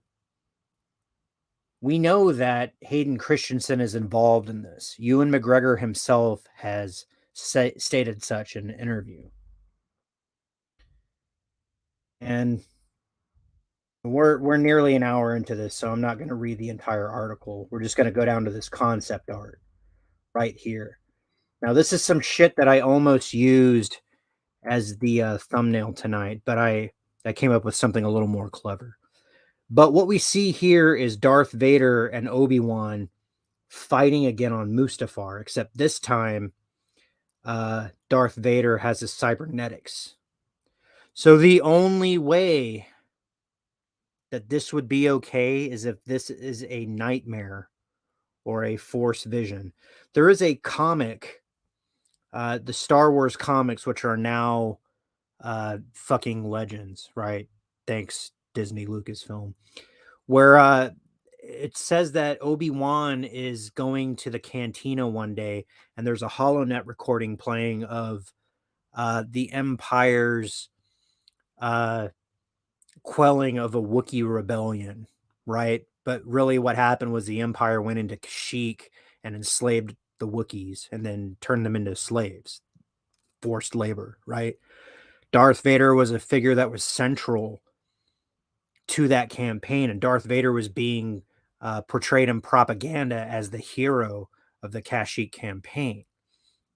that Hayden Christensen is involved in this. Ewan McGregor himself has stated such in an interview. And we're nearly an hour into this, so I'm not going to read the entire article. We're just going to go down to this concept art right here. Now, this is some shit that I almost used as the thumbnail tonight, but I came up with something a little more clever. But what we see here is Darth Vader and Obi-Wan fighting again on Mustafar, except this time Darth Vader has his cybernetics. So the only way that this would be okay is if this is a nightmare or a Force vision. There is a comic, the Star Wars comics, which are now fucking legends, right? Thanks, Disney Lucasfilm, where it says that Obi-Wan is going to the cantina one day, and there's a HoloNet recording playing of the Empire's quelling of a Wookiee rebellion, right? But really what happened was the Empire went into Kashyyyk and enslaved the Wookiees and then turned them into slaves. Forced labor, right? Darth Vader was a figure that was central to that campaign, and Darth Vader was being portrayed in propaganda as the hero of the Kashyyyk campaign.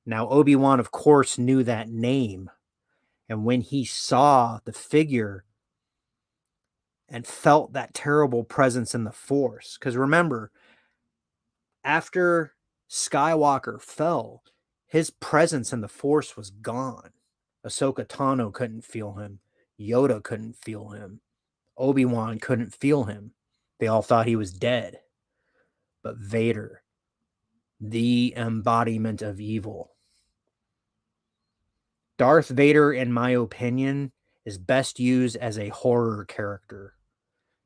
Now, Obi-Wan, of course, knew that name, and when he saw the figure and felt that terrible presence in the Force, because remember, after Skywalker fell, his presence in the Force was gone. Ahsoka Tano couldn't feel him. Yoda couldn't feel him. Obi-Wan couldn't feel him. They all thought he was dead. But Vader, the embodiment of evil. Darth Vader, in my opinion, is best used as a horror character.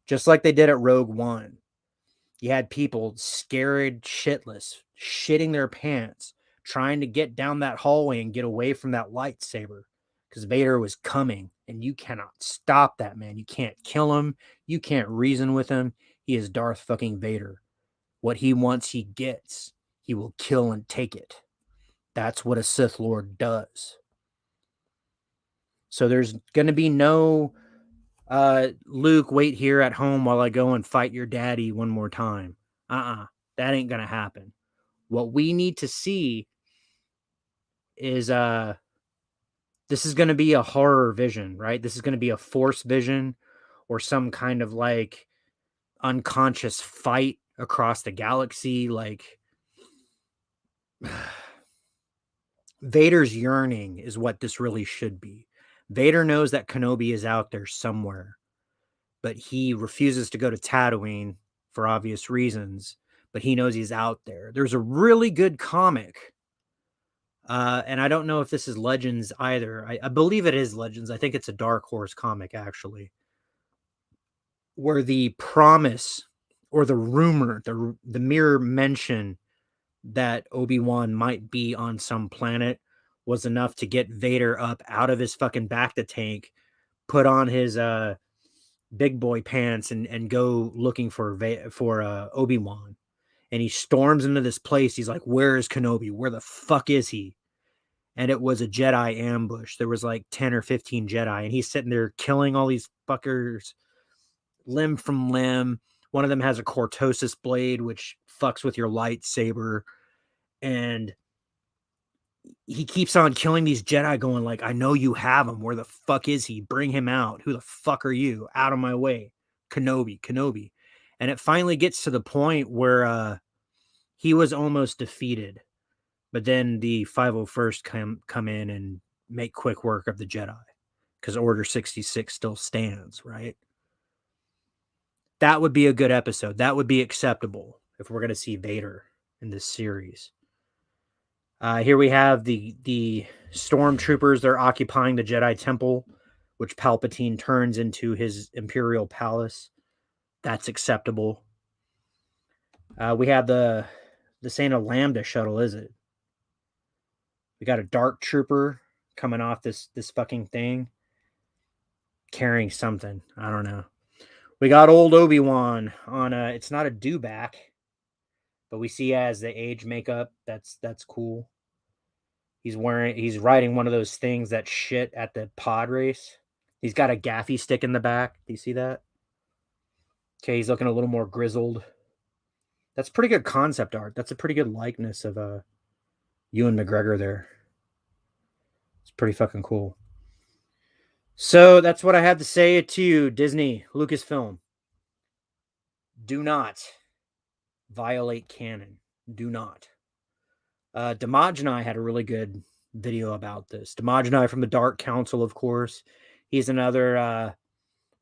Just like they did at Rogue One. You had people scared shitless, shitting their pants, trying to get down that hallway and get away from that lightsaber because Vader was coming, and you cannot stop that man. You can't kill him. You can't reason with him. He is Darth fucking Vader. What he wants, he gets. He will kill and take it. That's what a Sith Lord does. So there's going to be no Luke, wait here at home while I go and fight your daddy one more time. That ain't going to happen. What we need to see is this is going to be a horror vision, right? This is going to be a Force vision or some kind of like unconscious fight across the galaxy. Like Vader's yearning is what this really should be. Vader knows that Kenobi is out there somewhere, but he refuses to go to Tatooine for obvious reasons, but he knows he's out there. There's a really good comic, and I don't know if this is Legends either. I believe it is Legends. I think it's a Dark Horse comic, actually, where the promise or the rumor, the mere mention that Obi-Wan might be on some planet was enough to get Vader up out of his fucking bacta tank, put on his big boy pants and go looking for Obi-Wan. And he storms into this place. He's like, where is Kenobi? Where the fuck is he? And it was a Jedi ambush. There was like 10 or 15 Jedi, and he's sitting there killing all these fuckers limb from limb. One of them has a cortosis blade, which fucks with your lightsaber. And he keeps on killing these Jedi, going like, I know you have him. Where the fuck is he? Bring him out. Who the fuck are you? Out of my way. Kenobi. And it finally gets to the point where he was almost defeated. But then the 501st come in and make quick work of the Jedi. Because Order 66 still stands, right? That would be a good episode. That would be acceptable if we're going to see Vader in this series. Here we have the stormtroopers. They're occupying the Jedi Temple, which Palpatine turns into his Imperial Palace. That's acceptable. We have this ain't a Lambda shuttle, is it? We got a dark trooper coming off this fucking thing, carrying something. I don't know. We got old Obi-Wan on a. It's not a dewback, but we see as the age makeup. That's cool. He's riding one of those things that shit at the pod race. He's got a gaffy stick in the back. Do you see that? Okay, he's looking a little more grizzled. That's pretty good concept art. That's a pretty good likeness of Ewan McGregor there. It's pretty fucking cool. So that's what I have to say to you, Disney, Lucasfilm. Do not violate canon. Do not. Damaj and I had a really good video about this. Damaj and I from the Dark Council, of course. He's another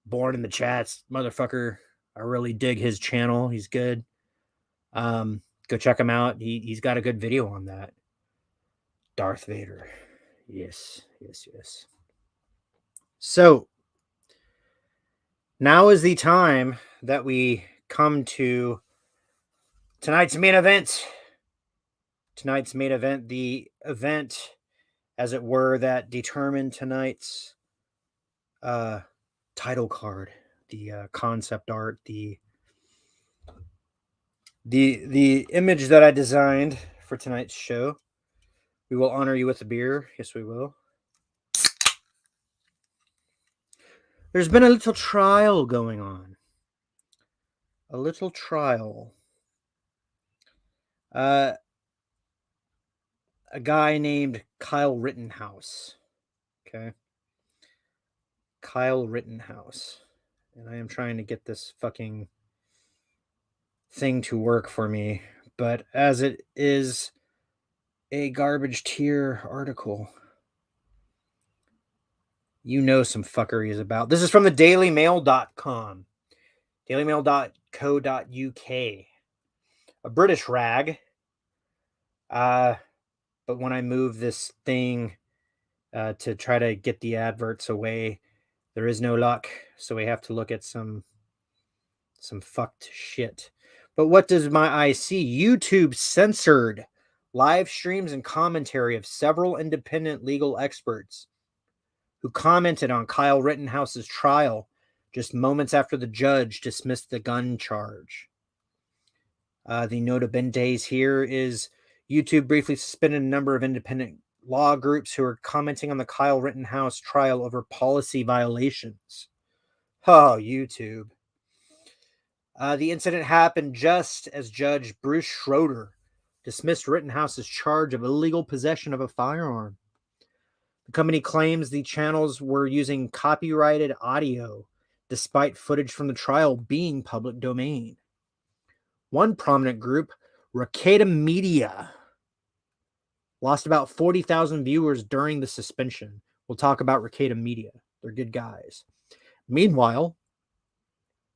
born in the chats motherfucker. I really dig his channel. He's good. Go check him out. He's got a good video on that. Darth Vader. Yes. So now is the time that we come to tonight's main event. Tonight's main event, the event, as it were, that determined tonight's title card, the concept art, the image that I designed for tonight's show. We will honor you with a beer. Yes, we will. There's been a little trial going on. A little trial. A guy named Kyle Rittenhouse. Okay. Kyle Rittenhouse. And I am trying to get this fucking thing to work for me. But as it is a garbage tier article, you know some fuckery is about. This is from the dailymail.com. dailymail.co.uk. A British rag. But when I move this thing to try to get the adverts away, there is no luck. So we have to look at some fucked shit. But what does my eye see? YouTube censored live streams and commentary of several independent legal experts who commented on Kyle Rittenhouse's trial just moments after the judge dismissed the gun charge. The nota bendes here is YouTube briefly suspended a number of independent law groups who are commenting on the Kyle Rittenhouse trial over policy violations. Oh, YouTube. The incident happened just as Judge Bruce Schroeder dismissed Rittenhouse's charge of illegal possession of a firearm. The company claims the channels were using copyrighted audio despite footage from the trial being public domain. One prominent group, Rakeda Media, lost about 40,000 viewers during the suspension. We'll talk about Rakeda Media. They're good guys. Meanwhile,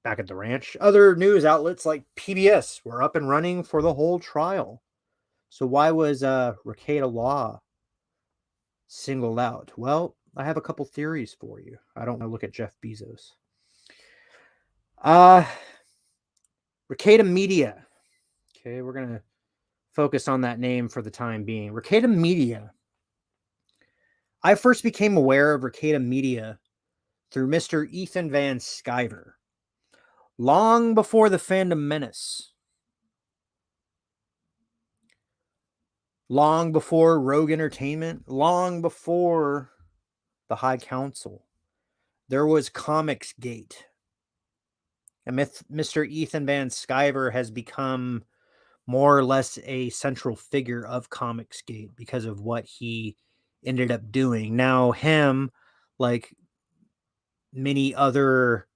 back at the ranch, other news outlets like PBS were up and running for the whole trial. So why was Rakeda Law singled out? Well, I have a couple theories for you. I don't want to look at Jeff Bezos. Rakeda Media. Okay, we're going to focus on that name for the time being. Rakeda Media. I first became aware of Rakeda Media through Mr. Ethan Van Sciver. Long before the Phantom Menace. Long before Rogue Entertainment. Long before the High Council. There was Comicsgate. And Mr. Ethan Van Sciver has become more or less a central figure of Comicsgate because of what he ended up doing. Now, him, like many other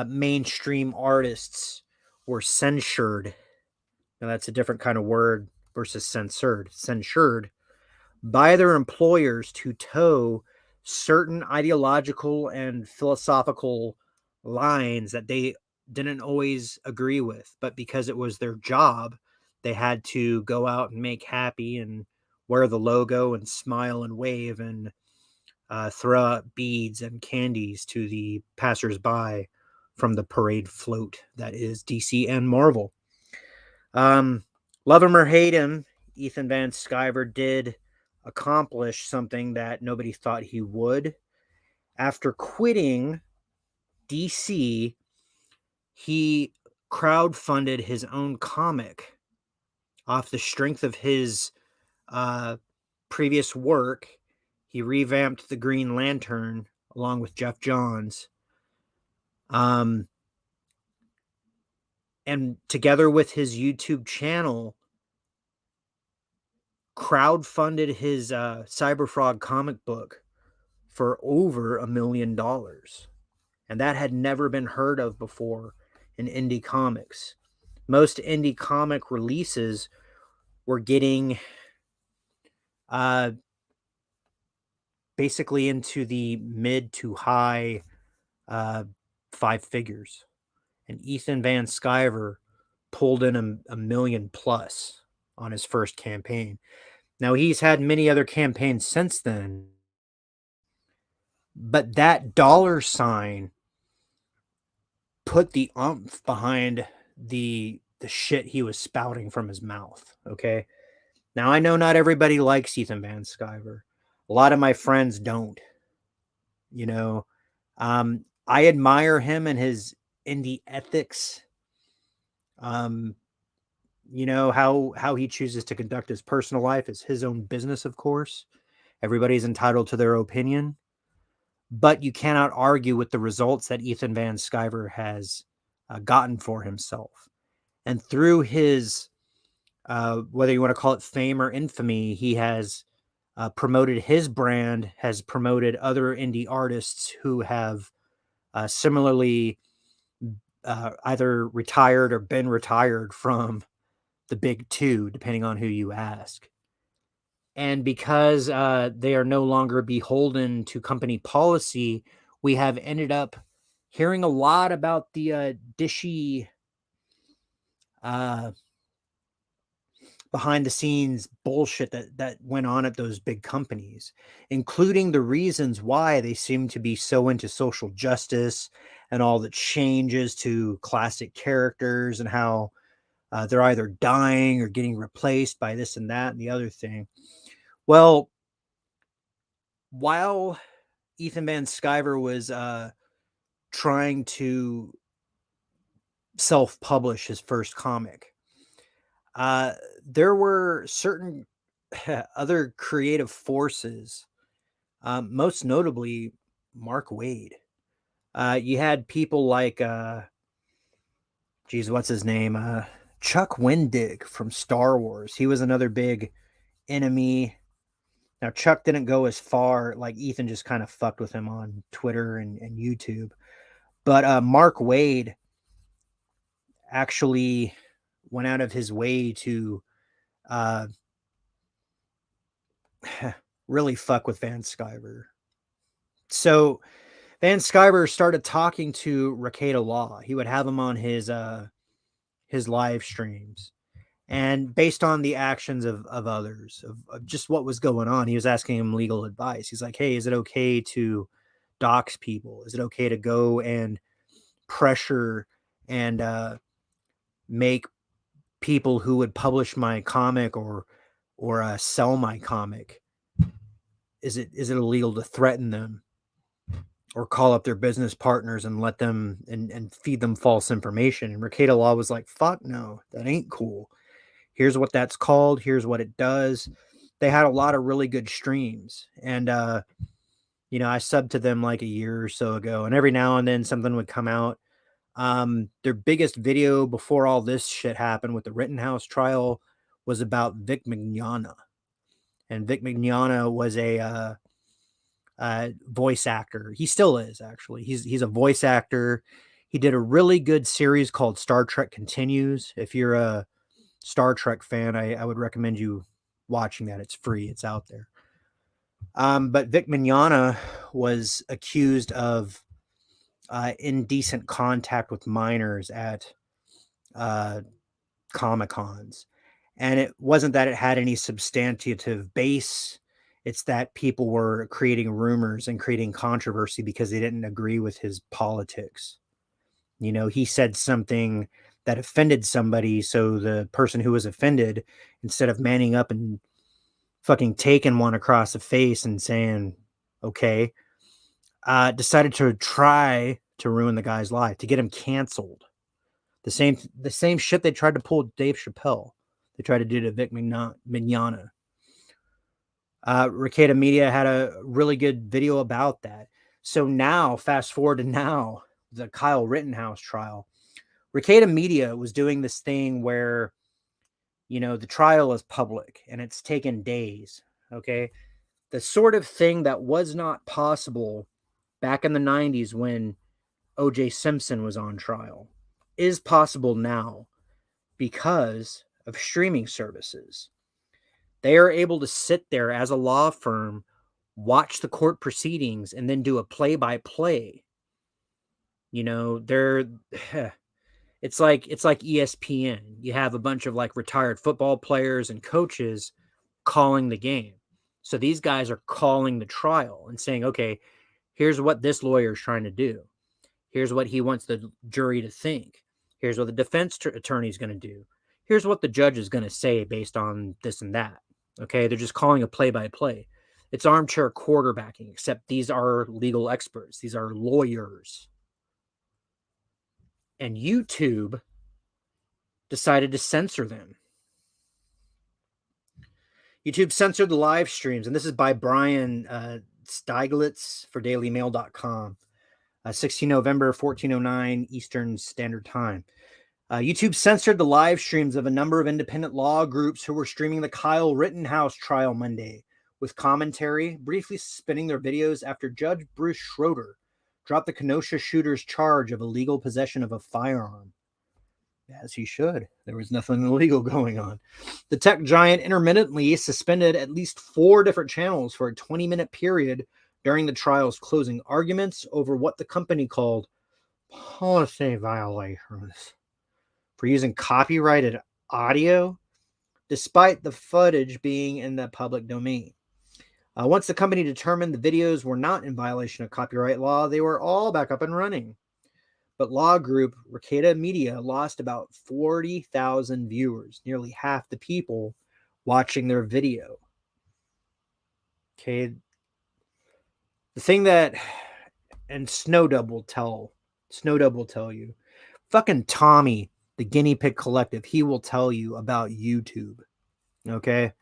mainstream artists, were censured. Now, that's a different kind of word versus censored. Censured by their employers to toe certain ideological and philosophical lines that they didn't always agree with, but because it was their job, they had to go out and make happy and wear the logo and smile and wave and throw out beads and candies to the passersby from the parade float that is DC and Marvel. Love him or hate him, Ethan Van Sciver did accomplish something that nobody thought he would. After quitting DC, he crowdfunded his own comic off the strength of his previous work. He revamped the Green Lantern along with Jeff Johns. And together with his YouTube channel, crowdfunded his Cyberfrog comic book for over $1 million. And that had never been heard of before in indie comics. Most indie comic releases were getting basically into the mid to high 5 figures. And Ethan Van Sciver pulled in a million plus on his first campaign. Now, he's had many other campaigns since then, but that dollar sign put the oomph behind the shit he was spouting from his mouth, okay? Now, I know not everybody likes Ethan Van Sciver. A lot of my friends don't. You know, I admire him and his indie ethics. You know, how he chooses to conduct his personal life is his own business, of course. Everybody's entitled to their opinion. But you cannot argue with the results that Ethan Van Sciver has gotten for himself. And through his, whether you want to call it fame or infamy, he has promoted his brand, has promoted other indie artists who have similarly either retired or been retired from the big two, depending on who you ask. And because they are no longer beholden to company policy, we have ended up hearing a lot about the dishy behind the scenes bullshit that went on at those big companies, including the reasons why they seem to be so into social justice and all the changes to classic characters and how they're either dying or getting replaced by this and that and the other thing. Well, while Ethan Van Sciver was trying to self-publish his first comic, there were certain other creative forces, most notably Mark Waid. You had people like, what's his name? Chuck Wendig from Star Wars. He was another big enemy. Now, Chuck didn't go as far, like Ethan just kind of fucked with him on Twitter and YouTube. But Mark Waid actually went out of his way to really fuck with Van Sciver. So Van Sciver started talking to Rekieta Law. He would have him on his live streams. And based on the actions of others, of just what was going on, he was asking him legal advice. He's like, hey, is it okay to dox people? Is it okay to go and pressure and make people who would publish my comic or sell my comic? Is it illegal to threaten them or call up their business partners and let them and feed them false information? And Rekieta Law was like, fuck no, that ain't cool. Here's what that's called. Here's what it does. They had a lot of really good streams. And, you know, I subbed to them like a year or so ago. And every now and then something would come out. Their biggest video before all this shit happened with the Rittenhouse trial was about Vic Mignogna. And Vic Mignogna was a voice actor. He still is, actually. He's a voice actor. He did a really good series called Star Trek Continues. If you're a Star Trek fan, I would recommend you watching that. It's free. It's out there. But Vic Mignogna was accused of indecent contact with minors at Comic-Cons. And it wasn't that it had any substantive base. It's that people were creating rumors and creating controversy because they didn't agree with his politics. You know, he said something that offended somebody, so the person who was offended, instead of manning up and fucking taking one across the face and saying, okay, decided to try to ruin the guy's life, to get him canceled. The same shit they tried to pull with Dave Chappelle. They tried to do to Vic Mignogna. Ricada Media had a really good video about that. So now, fast forward to now, the Kyle Rittenhouse trial. Ricada Media was doing this thing where, you know, the trial is public and it's taken days. Okay. The sort of thing that was not possible back in the 90s when O.J. Simpson was on trial is possible now because of streaming services. They are able to sit there as a law firm, watch the court proceedings, and then do a play-by-play. You know, it's like ESPN. You have a bunch of like retired football players and coaches calling the game. So these guys are calling the trial and saying, okay, here's what this lawyer is trying to do. Here's what he wants the jury to think. Here's what the defense attorney is going to do. Here's what the judge is going to say based on this and that. Okay, they're just calling a play-by-play. It's armchair quarterbacking, except these are legal experts. These are lawyers. And YouTube decided to censor them. YouTube censored the live streams, and this is by Brian Steiglitz for dailymail.com. 16 November, 1409 Eastern Standard Time. YouTube censored the live streams of a number of independent law groups who were streaming the Kyle Rittenhouse trial Monday, with commentary briefly suspending their videos after Judge Bruce Schroeder dropped the Kenosha shooter's charge of illegal possession of a firearm. As he should. There was nothing illegal going on. The tech giant intermittently suspended at least 4 different channels for a 20-minute period during the trial's closing arguments over what the company called policy violations for using copyrighted audio, despite the footage being in the public domain. Once the company determined the videos were not in violation of copyright law, they were all back up and running. But law group Ricada Media lost about 40,000 viewers, nearly half the people watching their video. Okay. The thing that, and Snowdub will tell you, fucking Tommy, the Guinea Pig Collective, he will tell you about YouTube. Okay.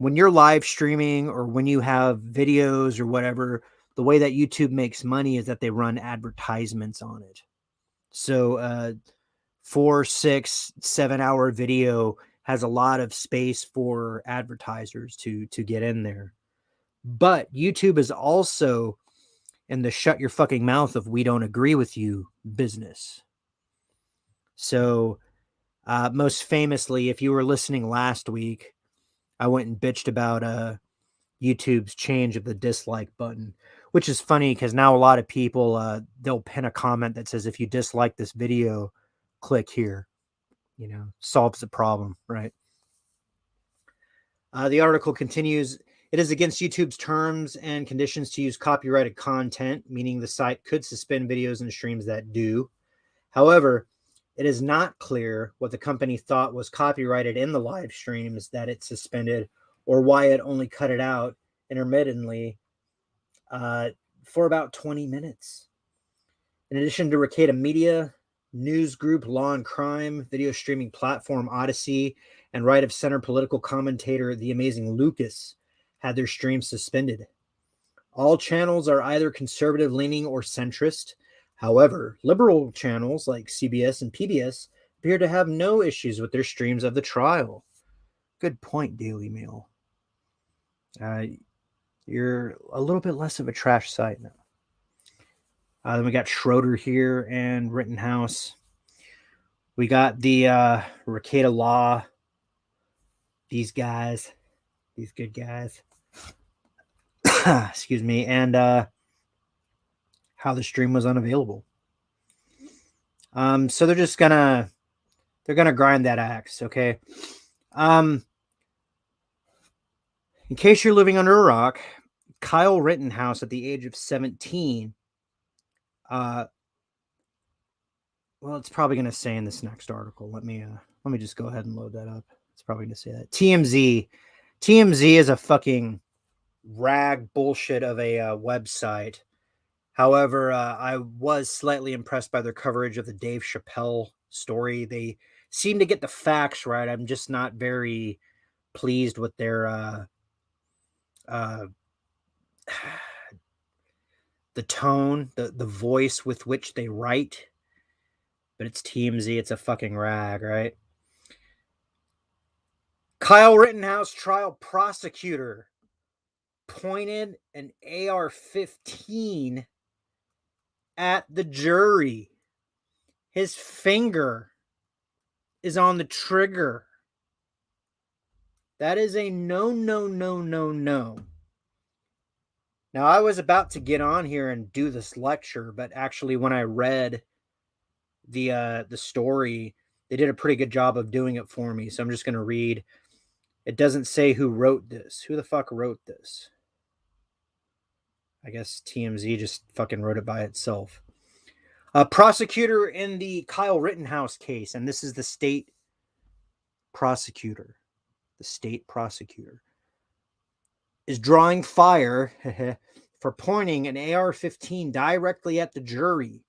When you're live streaming or when you have videos or whatever, the way that YouTube makes money is that they run advertisements on it. So 4, 6, 7 hour video has a lot of space for advertisers to get in there. But YouTube is also in the shut your fucking mouth of we don't agree with you business. So most famously, if you were listening last week, I went and bitched about YouTube's change of the dislike button, which is funny because now a lot of people, they'll pin a comment that says, if you dislike this video, click here. You know, solves the problem, right? The article continues. It is against YouTube's terms and conditions to use copyrighted content, meaning the site could suspend videos and streams that do. However, it is not clear what the company thought was copyrighted in the live streams that it suspended, or why it only cut it out intermittently for about 20 minutes. In addition to Ricada Media, news group Law and Crime, video streaming platform Odyssey, and right of center political commentator The Amazing Lucas had their streams suspended. All channels are either conservative leaning or centrist. However, liberal channels like CBS and PBS appear to have no issues with their streams of the trial. Good point, Daily Mail. You're a little bit less of a trash site now. Then we got Schroeder here and Rittenhouse. We got the Ricada Law. These guys. These good guys. Excuse me. And how the stream was unavailable. So they're just gonna grind that axe, okay? In case you're living under a rock, Kyle Rittenhouse at the age of 17, well, it's probably going to say in this next article. Let me just go ahead and load that up. It's probably going to say that. TMZ TMZ is a fucking rag bullshit of a website. However, I was slightly impressed by their coverage of the Dave Chappelle story. They seem to get the facts right. I'm just not very pleased with their the tone, the voice with which they write. But it's TMZ. It's a fucking rag, right? Kyle Rittenhouse trial prosecutor pointed an AR-15 at the jury. His finger is on the trigger. That is a no. Now, I was about to get on here and do this lecture, but actually when I read the story, they did a pretty good job of doing it for me. So I'm just going to read. It doesn't say who wrote this. Who the fuck wrote this? I guess TMZ just fucking wrote it by itself. A prosecutor in the Kyle Rittenhouse case, and this is the state prosecutor. The state prosecutor is drawing fire for pointing an AR-15 directly at the jury,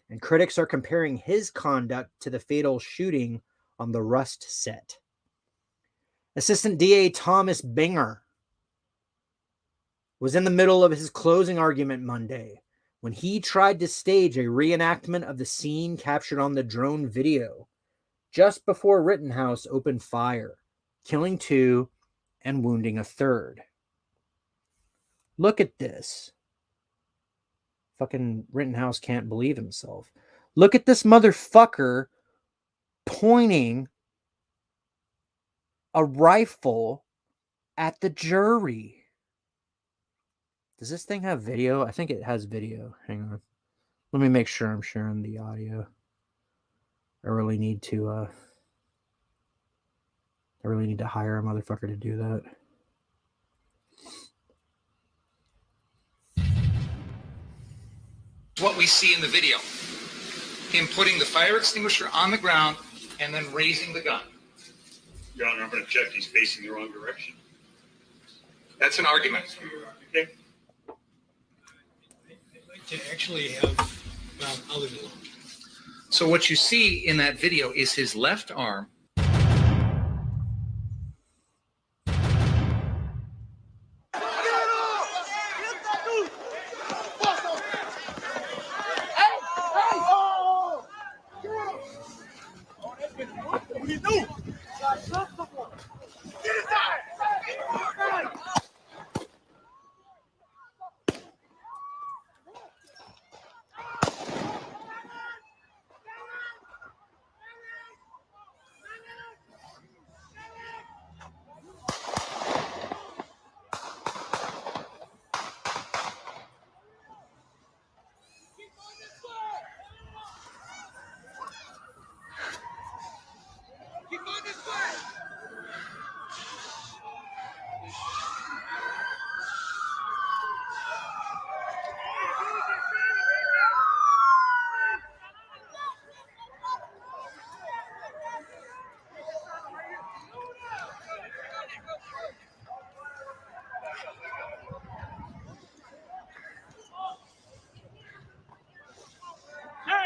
and critics are comparing his conduct to the fatal shooting on the Rust set. Assistant DA Thomas Binger was in the middle of his closing argument Monday when he tried to stage a reenactment of the scene captured on the drone video just before Rittenhouse opened fire, killing 2 and wounding a 3rd. Look at this. Fucking Rittenhouse can't believe himself. Look at this motherfucker pointing a rifle at the jury. Does this thing have video? I think it has video. Hang on. Let me make sure I'm sharing the audio. I really need to hire a motherfucker to do that. What we see in the video. Him putting the fire extinguisher on the ground and then raising the gun. Your Honor, I'm going to check. He's facing the wrong direction. That's an argument. Okay. I'd like to actually have, well, I'll leave it alone. So what you see in that video is his left arm.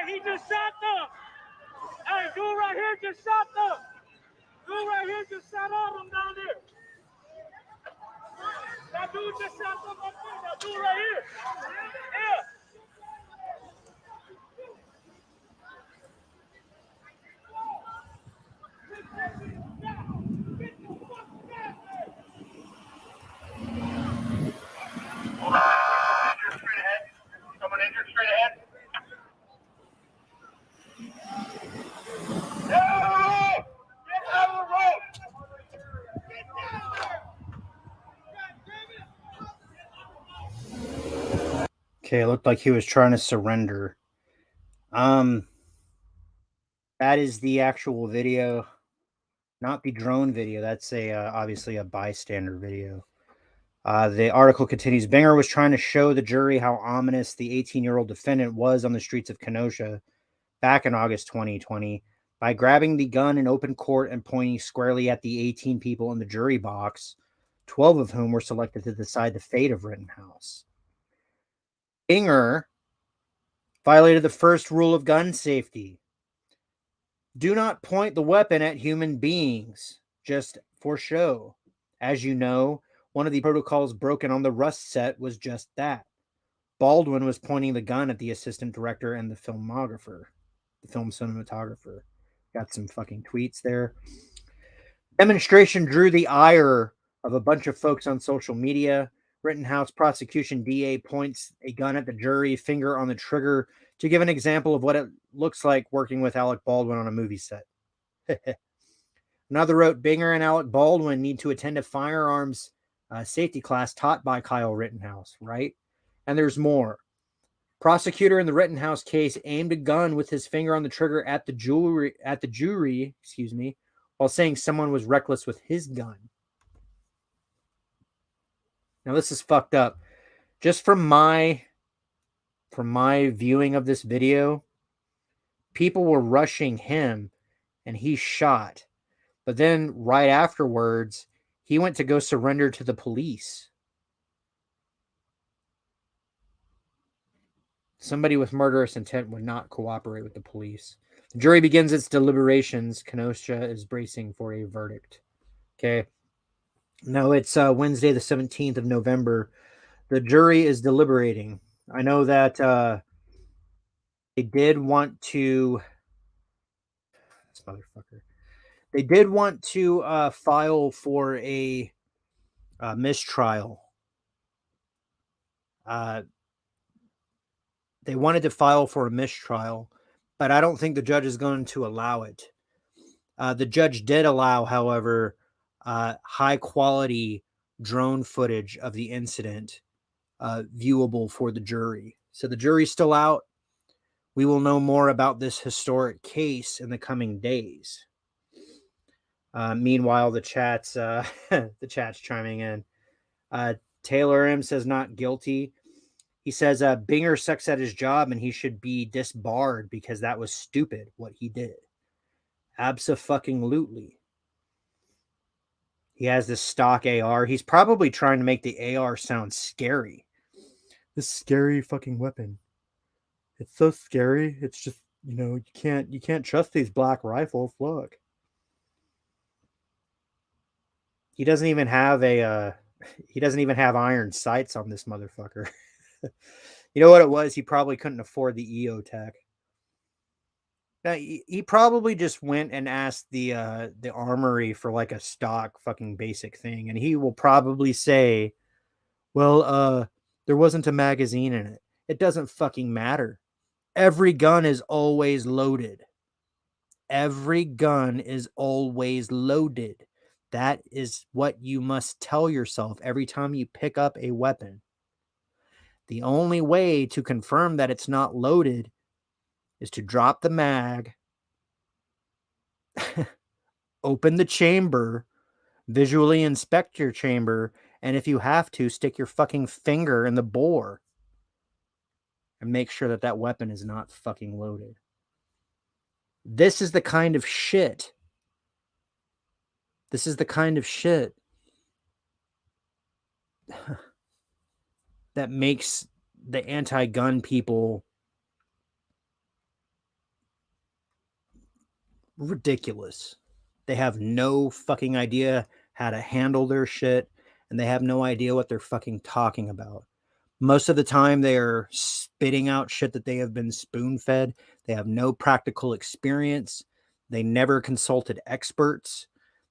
He just shot them. Hey, dude right here just shot them. Dude right here just shot all them down there. That dude just shot them up there. That dude right here. Yeah. Someone injured straight ahead. Okay, it looked like he was trying to surrender. That is the actual video, not the drone video. That's obviously a bystander video. The article continues. Binger was trying to show the jury how ominous the 18-year-old defendant was on the streets of Kenosha back in August 2020 by grabbing the gun in open court and pointing squarely at the 18 people in the jury box 12 of whom were selected to decide the fate of Rittenhouse. Binger violated the first rule of gun safety. Do not point the weapon at human beings, just for show. As you know, one of the protocols broken on the Rust set was just that. Baldwin was pointing the gun at the assistant director and the film cinematographer. Got some fucking tweets there. Demonstration drew the ire of a bunch of folks on social media. Rittenhouse prosecution DA points a gun at the jury, finger on the trigger, to give an example of what it looks like working with Alec Baldwin on a movie set. Another wrote, Binger and Alec Baldwin need to attend a firearms safety class taught by Kyle Rittenhouse, right? And there's more. Prosecutor in the Rittenhouse case aimed a gun with his finger on the trigger at the jury, while saying someone was reckless with his gun. Now this is fucked up. Just from my viewing of this video, people were rushing him and he shot. But then right afterwards, he went to go surrender to the police. Somebody with murderous intent would not cooperate with the police. The jury begins its deliberations. Kenosha is bracing for a verdict. Okay. Now it's Wednesday, the 17th of November. The jury is deliberating. I know that they did want to... This motherfucker. They did want to file for a mistrial. They wanted to file for a mistrial, but I don't think the judge is going to allow it. The judge did allow, however, high quality drone footage of the incident viewable for the jury. So the jury's still out. We will know more about this historic case in the coming days. Meanwhile, the chat's chiming in. Taylor M says not guilty. He says Binger sucks at his job and he should be disbarred because that was stupid what he did. Abso-fucking-lutely. He has this stock AR. He's probably trying to make the AR sound scary. This scary fucking weapon. It's so scary. It's just, you can't trust these black rifles. Look. He doesn't even have iron sights on this motherfucker. You know what it was? He probably couldn't afford the EO tech. Now, he probably just went and asked the armory for like a stock fucking basic thing, and he will probably say, well, there wasn't a magazine in it. It doesn't fucking matter. Every gun is always loaded. Every gun is always loaded. That is what you must tell yourself every time you pick up a weapon. The only way to confirm that it's not loaded is to drop the mag, open the chamber, visually inspect your chamber, and if you have to, stick your fucking finger in the bore and make sure that that weapon is not fucking loaded. This is the kind of shit. This is the kind of shit that makes the anti-gun people ridiculous. They have no fucking idea how to handle their shit, and they have no idea what they're fucking talking about. Most of the time, they are spitting out shit that they have been spoon-fed. They have no practical experience. They never consulted experts.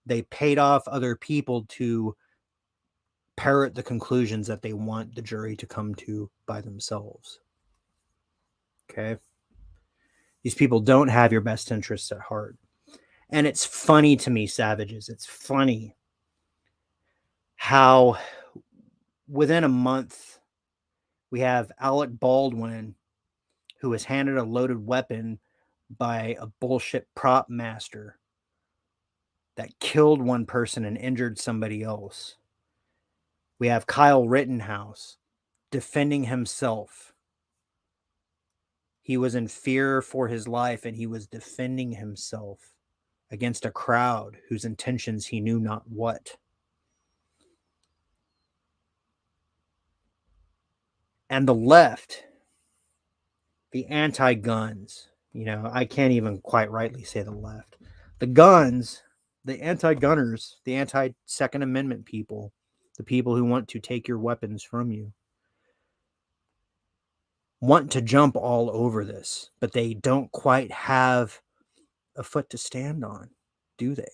They paid off other people to parrot the conclusions that they want the jury to come to by themselves. Okay? These people don't have your best interests at heart. And it's funny to me, savages. It's funny how within a month we have Alec Baldwin, who was handed a loaded weapon by a bullshit prop master that killed one person and injured somebody else. We have Kyle Rittenhouse defending himself. He was in fear for his life and he was defending himself against a crowd whose intentions he knew not what. And the left, the anti-guns, I can't even quite rightly say the left. The guns, the anti-gunners, the anti-Second Amendment people, the people who want to take your weapons from you, want to jump all over this, but they don't quite have a foot to stand on, do they?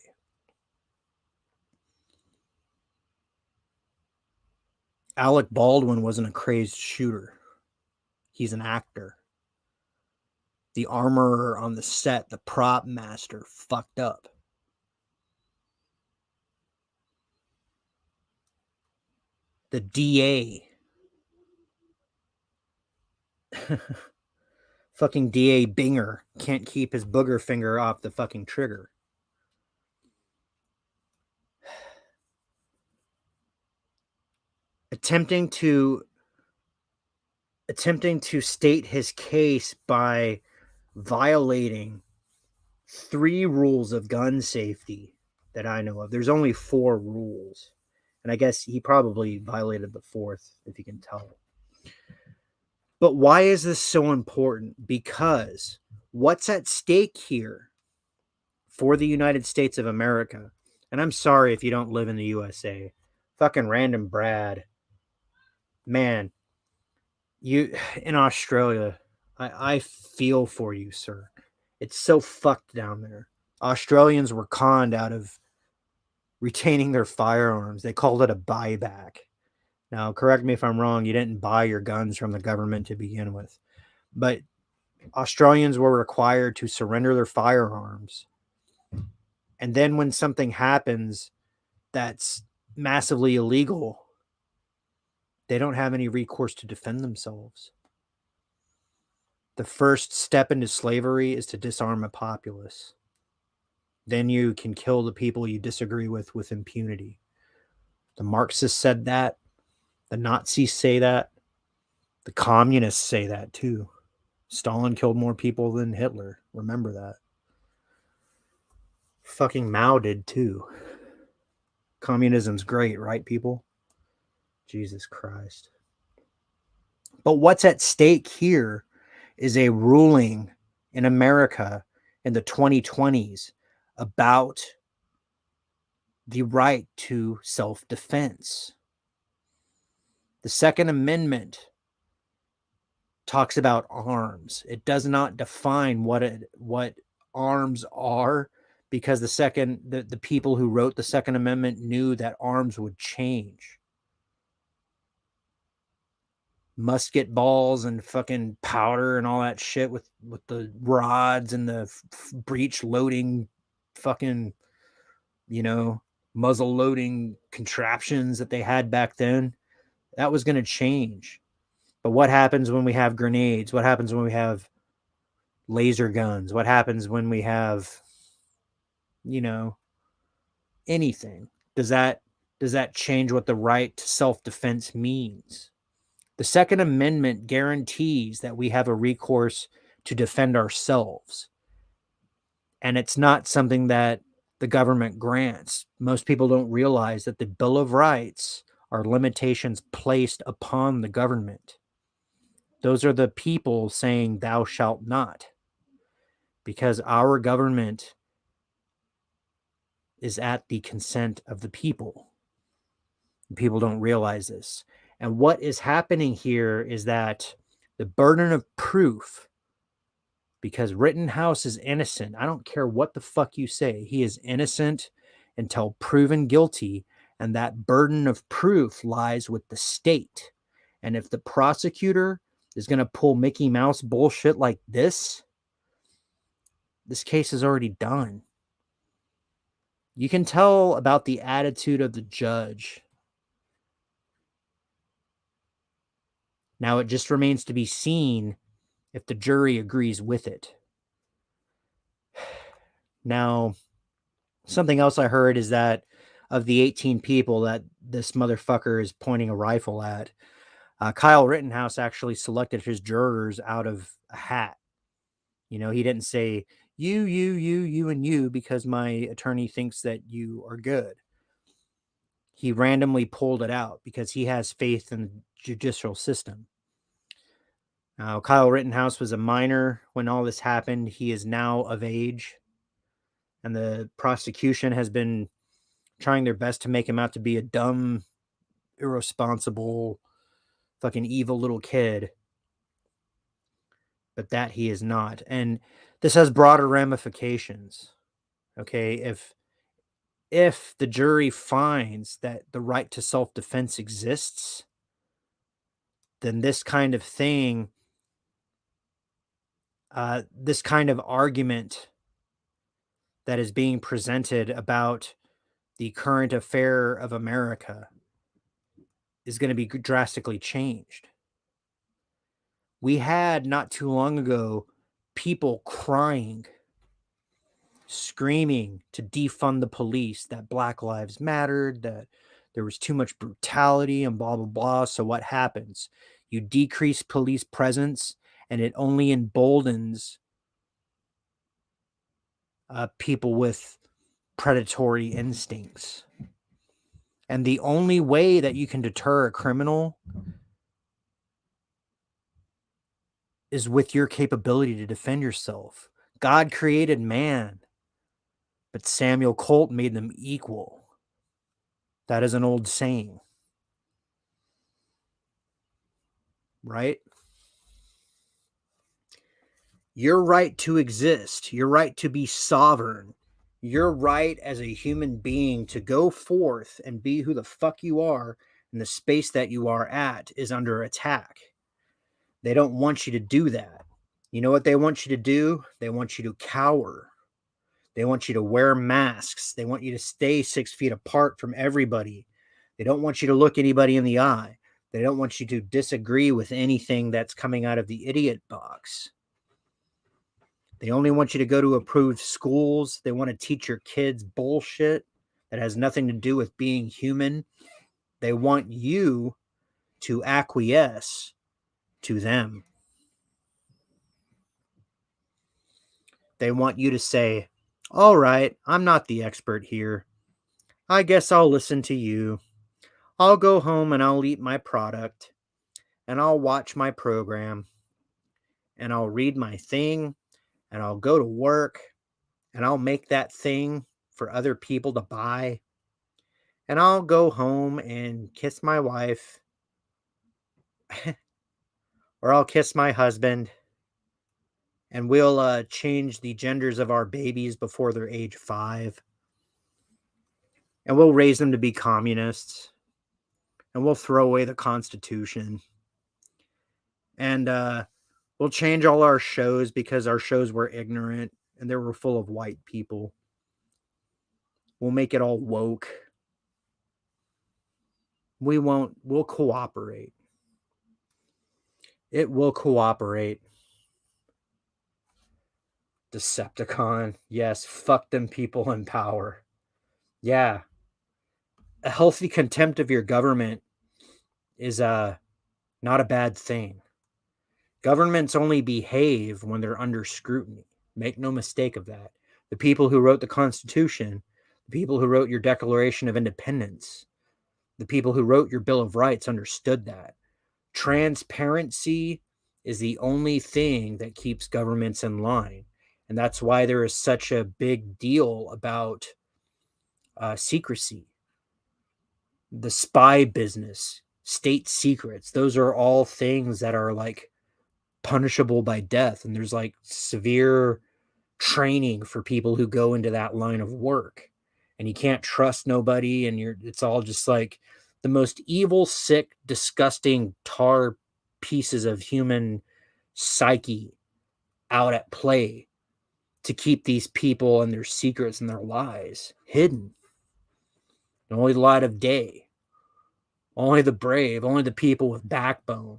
Alec Baldwin wasn't a crazed shooter. He's an actor. The armorer on the set, the prop master, fucked up. The DA, fucking DA Binger, can't keep his booger finger off the fucking trigger. Attempting to state his case by violating 3 rules of gun safety that I know of. There's only 4 rules. And I guess he probably violated the 4th, if you can tell. But why is this so important? Because what's at stake here for the United States of America? And I'm sorry if you don't live in the USA. Fucking random Brad. Man, you in Australia, I feel for you, sir. It's so fucked down there. Australians were conned out of retaining their firearms. They called it a buyback. Now, correct me if I'm wrong. You didn't buy your guns from the government to begin with. But Australians were required to surrender their firearms. And then when something happens that's massively illegal, they don't have any recourse to defend themselves. The first step into slavery is to disarm a populace. Then you can kill the people you disagree with impunity. The Marxists said that. The Nazis say that. The communists say that too. Stalin killed more people than Hitler. Remember that. Fucking Mao did too. Communism's great, right, people? Jesus Christ. But what's at stake here is a ruling in America in the 2020s about the right to self-defense. The Second Amendment talks about arms. It does not define what arms are, because the people who wrote the Second Amendment knew that arms would change. Musket balls and fucking powder and all that shit with the rods and the breech loading fucking, muzzle loading contraptions that they had back then. That was going to change. But what happens when we have grenades? What happens when we have laser guns? What happens when we have, anything? Does that change what the right to self-defense means? The Second Amendment guarantees that we have a recourse to defend ourselves. And it's not something that the government grants. Most people don't realize that the Bill of Rights are limitations placed upon the government. Those are the people saying thou shalt not. Because our government is at the consent of the people. People don't realize this. And what is happening here is that the burden of proof, because Rittenhouse is innocent. I don't care what the fuck you say. He is innocent until proven guilty. And that burden of proof lies with the state. And if the prosecutor is going to pull Mickey Mouse bullshit like this case is already done. You can tell about the attitude of the judge. Now, it just remains to be seen if the jury agrees with it. Now, something else I heard is that of the 18 people that this motherfucker is pointing a rifle at, Kyle Rittenhouse actually selected his jurors out of a hat. He didn't say, you, and you, because my attorney thinks that you are good. He randomly pulled it out because he has faith in the judicial system. Kyle Rittenhouse was a minor when all this happened. He is now of age, and the prosecution has been trying their best to make him out to be a dumb, irresponsible, fucking evil little kid. But that he is not. And this has broader ramifications. Okay, if the jury finds that the right to self-defense exists, then this kind of thing, this kind of argument that is being presented about the current affair of America is going to be drastically changed. We had not too long ago people crying, screaming to defund the police, that Black Lives mattered, that there was too much brutality and blah, blah, blah. So what happens? You decrease police presence and it only emboldens people with predatory instincts. And the only way that you can deter a criminal is with your capability to defend yourself. God created man, but Samuel Colt made them equal. That is an old saying. Right? Your right to exist, your right to be sovereign, your right as a human being to go forth and be who the fuck you are in the space that you are at is under attack. They don't want you to do that. You know what they want you to do? They want you to cower. They want you to wear masks. They want you to stay 6 feet apart from everybody. They don't want you to look anybody in the eye. They don't want you to disagree with anything that's coming out of the idiot box. They only want you to go to approved schools. They want to teach your kids bullshit that has nothing to do with being human. They want you to acquiesce to them. They want you to say, all right, I'm not the expert here. I guess I'll listen to you. I'll go home and I'll eat my product and I'll watch my program and I'll read my thing and I'll go to work and I'll make that thing for other people to buy. And I'll go home and kiss my wife or I'll kiss my husband and we'll change the genders of our babies before they're age 5. And we'll raise them to be communists. And we'll throw away the Constitution. And we'll change all our shows because our shows were ignorant and they were full of white people. We'll make it all woke. We'll cooperate. It will cooperate. Decepticon. Yes, fuck them people in power. Yeah. A healthy contempt of your government is not a bad thing. Governments only behave when they're under scrutiny. Make no mistake of that. The people who wrote the Constitution, the people who wrote your Declaration of Independence, the people who wrote your Bill of Rights understood that. Transparency is the only thing that keeps governments in line. And that's why there is such a big deal about secrecy. The spy business, state secrets, those are all things that are like punishable by death. And there's like severe training for people who go into that line of work. And you can't trust nobody. And it's all just like the most evil, sick, disgusting tar pieces of human psyche out at play to keep these people and their secrets and their lies hidden. And only the light of day, only the brave, only the people with backbone,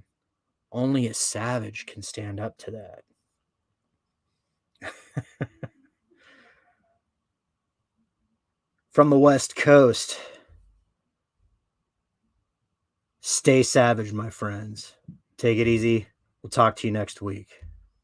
only a savage can stand up to that. From the West Coast, stay savage, my friends. Take it easy. We'll talk to you next week.